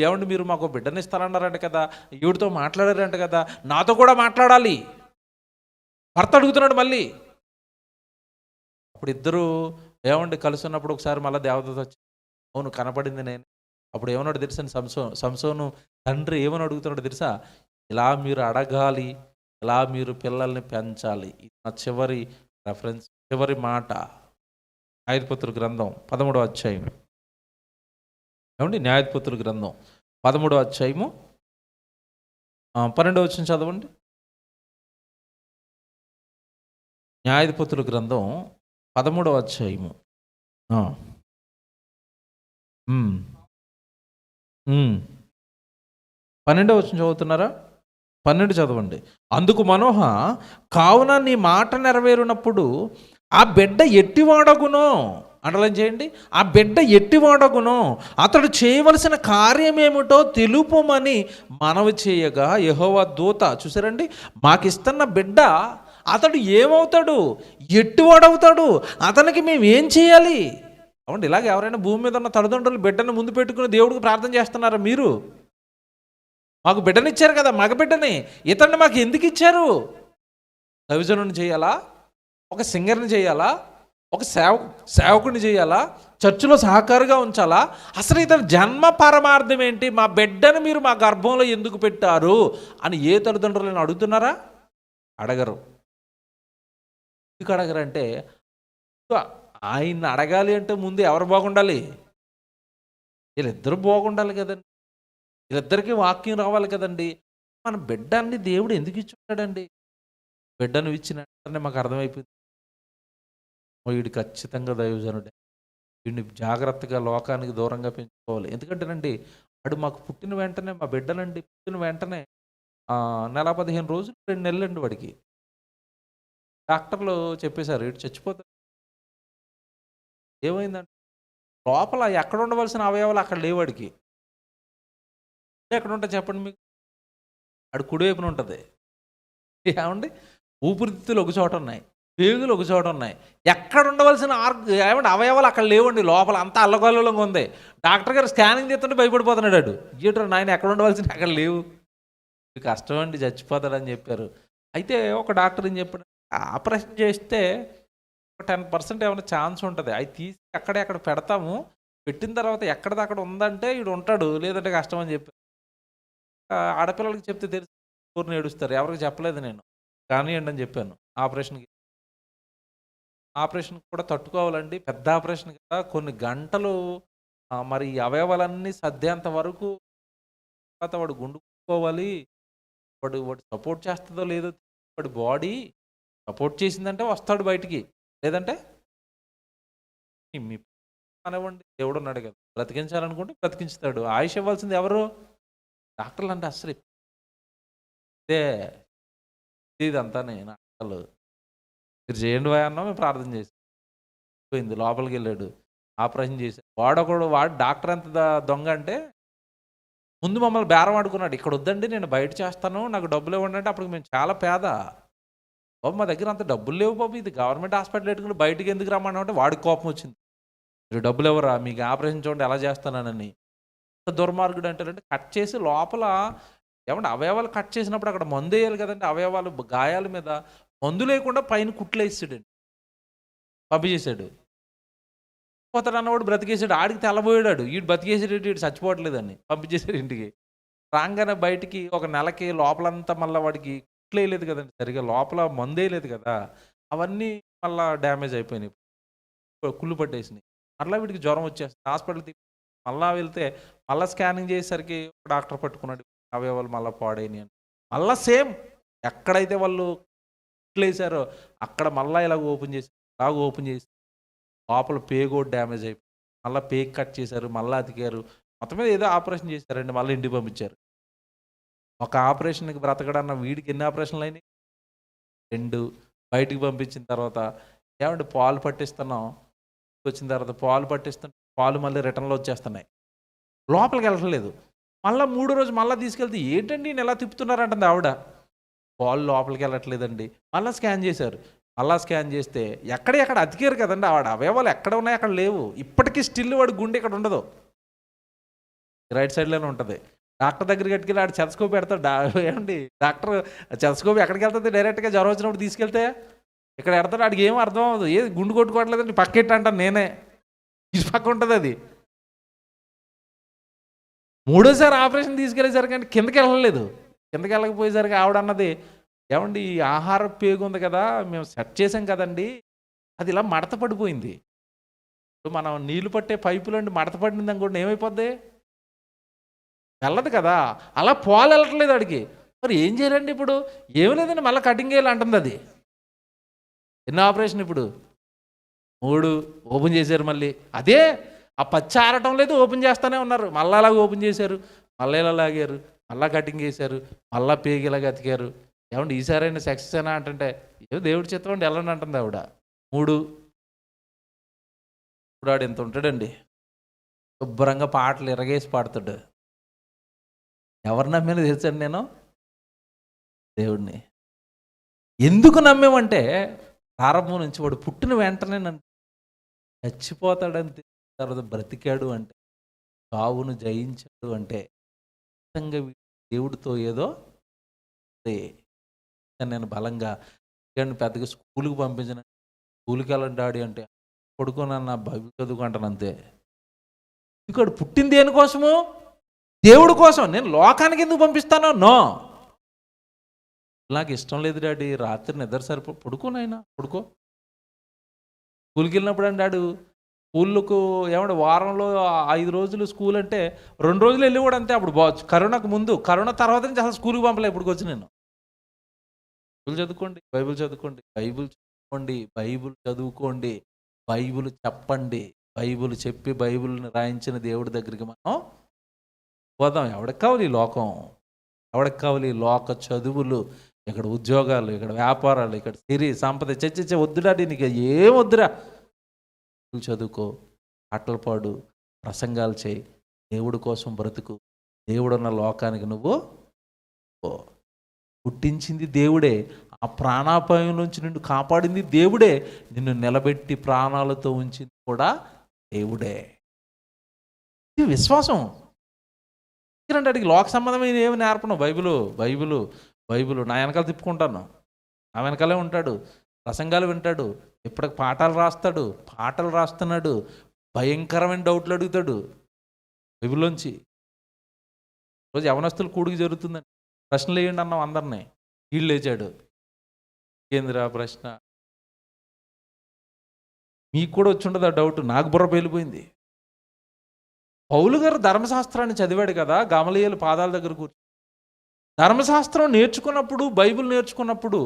[SPEAKER 1] ఏమండి మీరు మాకు బిడ్డని ఇస్తారన్నారంట కదా, ఈవిడితో మాట్లాడారంట కదా, నాతో కూడా మాట్లాడాలి. భర్త అడుగుతున్నాడు మళ్ళీ. అప్పుడు ఇద్దరు ఏమండి కలిసి ఉన్నప్పుడు ఒకసారి మళ్ళీ దేవదూత వచ్చి, అవును కనపడింది నేను. అప్పుడు ఏమన్నాడు తెలుసండి సంసోను తండ్రి ఏమని అడుగుతున్నాడు తెలుసా? ఇలా మీరు అడగాలి, ఇలా మీరు పిల్లల్ని పెంచాలి. ఇది నా చివరి రెఫరెన్స్, చివరి మాట. న్యాయాధిపతుల గ్రంథం 13వ అధ్యాయం. ఏమండి న్యాయాధిపతుల గ్రంథం 13వ అధ్యాయము 12వ వచనం చదవండి. న్యాయాధిపతుల గ్రంథం 13వ అధ్యాయము 12వ వచనం చదువుతున్నారా? 12 చదవండి. అందుకు మనోహ, కావున నీ మాట నెరవేరునప్పుడు ఆ బిడ్డ ఎట్టివాడగునో, అండర్లైన్ చేయండి, ఆ బిడ్డ ఎట్టివాడగునో అతడు చేయవలసిన కార్యమేమిటో తెలుపుమని మనవి చేయగా యెహోవా దూత, చూసారండి, మాకిస్తున్న బిడ్డ అతడు ఏమవుతాడు, ఎట్టివాడవుతాడు, అతనికి మేము ఏం చేయాలి? అవునండి, ఇలాగ ఎవరైనా భూమి మీద ఉన్న తల్లిదండ్రులు బిడ్డను ముందు పెట్టుకుని దేవుడికి ప్రార్థన చేస్తున్నారా? మీరు మాకు బిడ్డనిచ్చారు కదా, మగ బిడ్డని, ఇతన్ని మాకు ఎందుకు ఇచ్చారు? దైవజనుని చేయాలా, ఒక సింగర్ని చేయాలా, ఒక సేవకుని చేయాలా, చర్చిలో సహకారిగా ఉంచాలా? అసలు ఇతని జన్మ పరమార్థం ఏంటి? మా బిడ్డను మీరు మా గర్భంలో ఎందుకు పెట్టారు అని ఏ తల్లిదండ్రులను అడుగుతున్నారా? అడగరు. ఎందుకు అడగరంటే ఆయన్ని అడగాలి అంటే ముందు ఎవరు బాగుండాలి? వీళ్ళిద్దరూ బాగుండాలి కదండి, వీళ్ళిద్దరికీ వాక్యం రావాలి కదండి. మన బిడ్డని దేవుడు ఎందుకు ఇచ్చుంటాడండి? బిడ్డను ఇచ్చిన వెంటనే మాకు అర్థమైపోయింది, వీడు ఖచ్చితంగా దైవజనుడే, వీడిని జాగ్రత్తగా లోకానికి దూరంగా పెంచుకోవాలి. ఎందుకంటేనండి వాడు మాకు పుట్టిన వెంటనే, మా బిడ్డనండి పుట్టిన వెంటనే నెల 15 రోజులు 2 నెలలండి వాడికి డాక్టర్లు చెప్పేశారు వీడు చచ్చిపోతాడు. ఏమైందంటే లోపల ఎక్కడ ఉండవలసిన అవయవాలు అక్కడ లేవాడికి. ఎక్కడ ఉంటుంది చెప్పండి మీకు? ఆడు కుడివైపున ఉంటుంది. ఏమండి ఊపిరితిత్తులు ఒక చోట ఉన్నాయి, పేగులు ఒక చోట ఉన్నాయి. ఎక్కడ ఉండవలసిన ఏమంటే అవయవాలు అక్కడ లేవండి, లోపల అంతా అల్లకల్లోలంగా ఉంది. డాక్టర్ గారు స్కానింగ్ తీస్తుంటే భయపడిపోతున్నాడు. వాడు ఏంట్రా నాయన ఎక్కడ ఉండవలసిన అక్కడ లేవు, కష్టం అండి చచ్చిపోతాడని చెప్పారు. అయితే ఒక డాక్టర్ ఏం చెప్పాడు, ఆపరేషన్ చేస్తే ఒక 10% ఏమైనా ఛాన్స్ ఉంటుంది, అవి తీసి అక్కడే అక్కడ పెడతాము, పెట్టిన తర్వాత ఎక్కడిది అక్కడ ఉందంటే వీడు ఉంటాడు, లేదంటే కష్టం అని చెప్పారు. ఆడపిల్లలకి చెప్తే తెలిసి ఊరిని ఏడుస్తారు, ఎవరికి చెప్పలేదు నేను, కానివ్వండి అని చెప్పాను. ఆపరేషన్ కూడా తట్టుకోవాలండి, పెద్ద ఆపరేషన్ కదా, కొన్ని గంటలు మరి ఈ అవయవాలన్నీ సర్దేంత వరకు తర్వాత వాడు గుండుకోవాలి, వాడు సపోర్ట్ చేస్తుందో లేదో, వాడి బాడీ సపోర్ట్ చేసిందంటే వస్తాడు బయటికి, లేదంటే మీ అనివ్వండి, దేవుడు ఉన్నాడు కదా, బ్రతికించాలనుకుంటే బ్రతికించుతాడు. ఆయుష్ ఇవ్వాల్సింది ఎవరు? డాక్టర్లు అంటే అసలు ఇదే ఇదంతా నేను అసలు మీరు చేయండి భయ అన్నా, మేము ప్రార్థన చేసి పోయింది, లోపలికి వెళ్ళాడు, ఆపరేషన్ చేశాడు. వాడు డాక్టర్ ఎంత దొంగ అంటే ముందు మమ్మల్ని బేరం ఆడుకున్నాడు, ఇక్కడ వద్దండి నేను బయట చేస్తాను, నాకు డబ్బులు ఇవ్వండి అంటే, అప్పుడు మేము చాలా పేద బాబు, మా దగ్గర అంత డబ్బులు లేవు బాబు, ఇది గవర్నమెంట్ హాస్పిటల్ పెట్టుకుని బయటికి ఎందుకు రమ్మన్నా అంటే వాడికి కోపం వచ్చింది, మీరు డబ్బులు ఎవరా, మీకు ఆపరేషన్ చూడండి ఎలా చేస్తానని. దుర్మార్గుడు అంటారంటే కట్ చేసి లోపల ఏమంటే అవయవాలు కట్ చేసినప్పుడు అక్కడ మందు వేయాలి కదండి, అవయవాలు గాయాల మీద మందు లేకుండా పైన కుట్లు వేసాడండి, పంపించేశాడు. పోతాడు అన్నవాడు బ్రతికేసాడు, ఆడికి తెల్లబోయాడు, వీడు బతికేసాడు, వీడు చచ్చిపోవట్లేదని పంపించేశాడు ఇంటికి. రాగానే బయటికి ఒక నెలకి లోపలంతా మళ్ళీ వాడికి కుట్లు వేయలేదు కదండి సరిగా, లోపల మందు వేయలేదు కదా, అవన్నీ మళ్ళీ డ్యామేజ్ అయిపోయినాయి, కుళ్ళు పట్టేసినాయి. మళ్ళీ వీడికి జ్వరం వచ్చేస్తుంది, హాస్పిటల్ మళ్ళా వెళ్తే మళ్ళీ స్కానింగ్ చేసేసరికి డాక్టర్ పట్టుకున్నాడు, అవయవాలు మళ్ళీ పాడైనాయి అని. మళ్ళీ సేమ్ ఎక్కడైతే వాళ్ళు వేసారో అక్కడ మళ్ళీ ఇలాగ ఓపెన్ చేసి లోపల పేగు డ్యామేజ్ అయిపోయి మళ్ళీ పేగు కట్ చేశారు, మళ్ళీ అతికారు, మొత్తం మీద ఏదో ఆపరేషన్ చేశారండి, మళ్ళీ ఇంటికి పంపించారు. ఒక ఆపరేషన్కి బ్రతకడన్న వీడికి ఎన్ని ఆపరేషన్లు అయినాయి? 2. బయటికి పంపించిన తర్వాత ఏమంటే పాలు పట్టిస్తున్నాం, వచ్చిన తర్వాత పాలు పట్టిస్తుంటే పాలు మళ్ళీ రిటర్న్లో వచ్చేస్తున్నాయి, లోపలికి వెళ్ళట్లేదు. మళ్ళీ 3వ రోజు మళ్ళీ తీసుకెళ్తే ఏంటండి నేను ఎలా తిప్పుతున్నారంటుంది ఆవిడ, పాలు లోపలికి వెళ్ళట్లేదండి. మళ్ళీ స్కాన్ చేశారు, మళ్ళీ స్కాన్ చేస్తే ఎక్కడ అతికారు కదండి, ఆవిడ అవయవాలు ఎక్కడ ఉన్నాయి అక్కడ లేవు, ఇప్పటికీ స్టిల్ వాడి గుండె ఇక్కడ ఉండదు, రైట్ సైడ్లోనే ఉంటుంది. డాక్టర్ దగ్గరికి కట్టుకెళ్ళి ఆడు చెతస్కోప్ పెడతాడు, ఏమండి డాక్టర్ చెతస్కోప్ ఎక్కడికి వెళ్తుంది, డైరెక్ట్గా జ్వరం వచ్చినప్పుడు తీసుకెళ్తే ఇక్కడ పెడతాడు, ఆడికి ఏం అర్థం అవ్వదు, ఏది గుండు కొట్టుకోవట్లేదండి, పక్కెట్టు అంటాను నేనే, ఇటు పక్క ఉంటుంది అది. 3వసారి ఆపరేషన్ తీసుకెళ్ళేసరికి అంటే కిందకి వెళ్ళలేదు, కిందకి వెళ్ళకపోయేసరికి ఆవిడ అన్నది, ఏమండి ఈ ఆహార పేగు ఉంది కదా, మేము సెట్ చేసాం కదండి, అది ఇలా మడత పడిపోయింది, ఇప్పుడు మనం నీళ్లు పట్టే పైపులు అండి మడత పడింది అనుకోండి ఏమైపోద్ది, వెళ్ళదు కదా, అలా పాలు వెళ్ళట్లేదు ఆడికి. మరి ఏం చేయాలండి ఇప్పుడు? ఏమి లేదండి, మళ్ళీ కటింగ్ వేయాలి అంటుంది అది. ఎన్ని ఆపరేషన్ ఇప్పుడు? 3 ఓపెన్ చేశారు, మళ్ళీ అదే ఆ పచ్చి ఆరటం లేదు, ఓపెన్ చేస్తూనే ఉన్నారు, మళ్ళీ అలాగ ఓపెన్ చేశారు, మళ్ళీ ఇలా లాగారు, మళ్ళీ కటింగ్ చేశారు, మళ్ళీ పేగి ఇలాగ అతికారు. ఏమంటే ఈసారైనా సక్సెస్ అయినా అంటే ఏదో దేవుడి చిత్తం అండి వెళ్ళండి అంటుంది ఆవిడ. 3 ఇప్పుడు ఆడు ఎంత ఉంటాడండి, శుభ్రంగా పాటలు ఇరగేసి పాడుతాడు. ఎవరు నమ్మినా తెలుసండి నేను దేవుడిని. ఎందుకు నమ్మేమంటే ప్రారంభం నుంచి వాడు పుట్టిన వెంటనే నన్ను చచ్చిపోతాడని తర్వాత బ్రతికాడు అంటే, చావును జయించాడు అంటే నిజంగా దేవుడితో ఏదో నేను బలంగా పెద్దగా స్కూల్కి పంపించిన, స్కూల్కి వెళ్ళండి డాడీ అంటే పడుకోనన్న బైబిల్ చదువుకుంటాను అంతే. ఎందుకు పుట్టింది దేనికోసము? దేవుడి కోసం. నేను లోకానికి ఎందుకు పంపిస్తానో? నో, నాకు ఇష్టం లేదు డాడీ, రాత్రి నిద్ర పడుకోనైనా పడుకో. స్కూల్కి వెళ్ళినప్పుడు అంటాడు, స్కూళ్ళకు ఏమంటే వారంలో 5 రోజులు స్కూల్ అంటే 2 రోజులు వెళ్ళి కూడా అంతే. అప్పుడు కరోనాకు ముందు, కరోనా తర్వాత నుంచి అసలు స్కూల్కి పంపలే. ఇప్పుడు వచ్చి నేను బైబిల్ చదువుకోండి, బైబిల్ చదువుకోండి, బైబిల్ చదువుకోండి, బైబిల్ చదువుకోండి, బైబిల్ చెప్పండి, బైబిల్ చెప్పి బైబిల్ని రాయించిన దేవుడి దగ్గరికి మనం పోదాం. ఎవడికి కావాలి ఈ లోకం? ఎవడికి కావాలి ఈ లోక చదువులు? ఇక్కడ ఉద్యోగాలు, ఇక్కడ వ్యాపారాలు, ఇక్కడ సిరి సంపద చచ్చే వద్దురా, నీకు ఏం వద్దురా. చదువుకో, పాటలు పాడు, ప్రసంగాలు చేయి, దేవుడి కోసం బ్రతుకు, దేవుడున్న లోకానికి నువ్వు పుట్టించింది దేవుడే, ఆ ప్రాణాపాయం నుంచి నిన్ను కాపాడింది దేవుడే, నిన్ను నిలబెట్టి ప్రాణాలతో ఉంచింది కూడా దేవుడే. ఇది విశ్వాసం. ఎందుకంటే అడిగి లోక సంబంధమైన ఏమి నేర్పను. బైబిలు నా వెనకాల తిప్పుకుంటాను, నా వెనకాలే ఉంటాడు, ప్రసంగాలు వింటాడు, ఇప్పటికి పాటలు రాస్తున్నాడు, భయంకరమైన డౌట్లు అడుగుతాడు బైబిల్లోంచి. రోజు యవనస్తులు కూడికి జరుగుతుందండి, ప్రశ్నలు వేయండి అన్నాం అందరినీ, వీళ్ళు లేచాడు, ఏందిరా ప్రశ్న? మీకు కూడా వచ్చి ఉండదు ఆ డౌట్, నాకు బుర్ర పేలిపోయింది. పౌలు గారు ధర్మశాస్త్రాన్ని చదివాడు కదా, గమలీయేలు పాదాల దగ్గర కూర్చొని ధర్మశాస్త్రం నేర్చుకున్నప్పుడు, బైబిల్ నేర్చుకున్నప్పుడు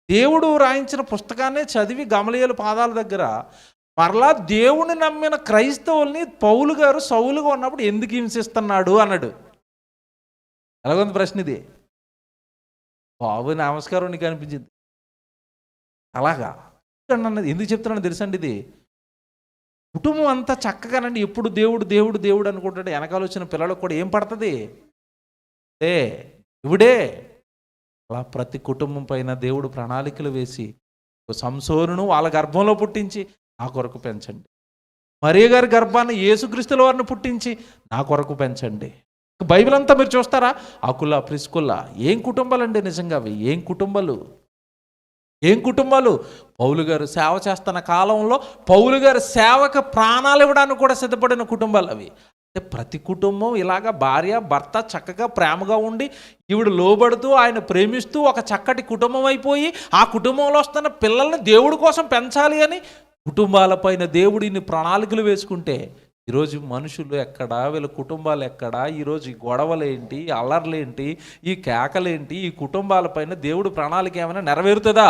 [SPEAKER 1] దేవుడు రాయించిన పుస్తకాన్నే చదివి గమలీయేలు పాదాల దగ్గర మరలా దేవుని నమ్మిన క్రైస్తవుల్ని పౌలు గారు సౌలుగా ఉన్నప్పుడు ఎందుకు హింసిస్తున్నాడు అన్నాడు. ఎలాగొంది ప్రశ్న ఇది? బాబు నమస్కారం నీకు అనిపించింది అలాగా అన్నది. ఎందుకు చెప్తున్నాను తెలుసండి, ఇది కుటుంబం అంతా చక్కగానండి ఎప్పుడు దేవుడు దేవుడు దేవుడు అనుకుంటాడు, వెనకాల వచ్చిన పిల్లలకు కూడా ఏం పడుతుంది? దేవుడే. అలా ప్రతి కుటుంబం పైన దేవుడు ప్రణాళికలు వేసి సంసోనును వాళ్ళ గర్భంలో పుట్టించి నా కొరకు పెంచండి, మరియ గారి గర్భాన్ని యేసుక్రీస్తుల వారిని పుట్టించి నా కొరకు పెంచండి. బైబిల్ అంతా మీరు చూస్తారా, అకుల ప్రిస్కుల్లా ఏం కుటుంబాలండి నిజంగా అవి, ఏం కుటుంబాలు. పౌలు గారు సేవ చేస్తున్న కాలంలో పౌలు గారు సేవకు ప్రాణాలు ఇవ్వడానికి కూడా సిద్ధపడిన కుటుంబాలు అవి. అంటే ప్రతి కుటుంబం ఇలాగ భార్య భర్త చక్కగా ప్రేమగా ఉండి ఈవిడ లోబడుతూ ఆయన ప్రేమిస్తూ ఒక చక్కటి కుటుంబం అయిపోయి ఆ కుటుంబంలో వస్తున్న పిల్లల్ని దేవుడి కోసం పెంచాలి అని కుటుంబాలపైన దేవుడు ఇన్ని ప్రణాళికలు వేసుకుంటే ఈరోజు మనుషులు ఎక్కడా, వీళ్ళ కుటుంబాలు ఎక్కడా, ఈరోజు ఈ గొడవలేంటి, అల్లర్లేంటి, ఈ కేకలేంటి, ఈ కుటుంబాలపైన దేవుడు ప్రణాళిక ఏమైనా నెరవేరుతుందా?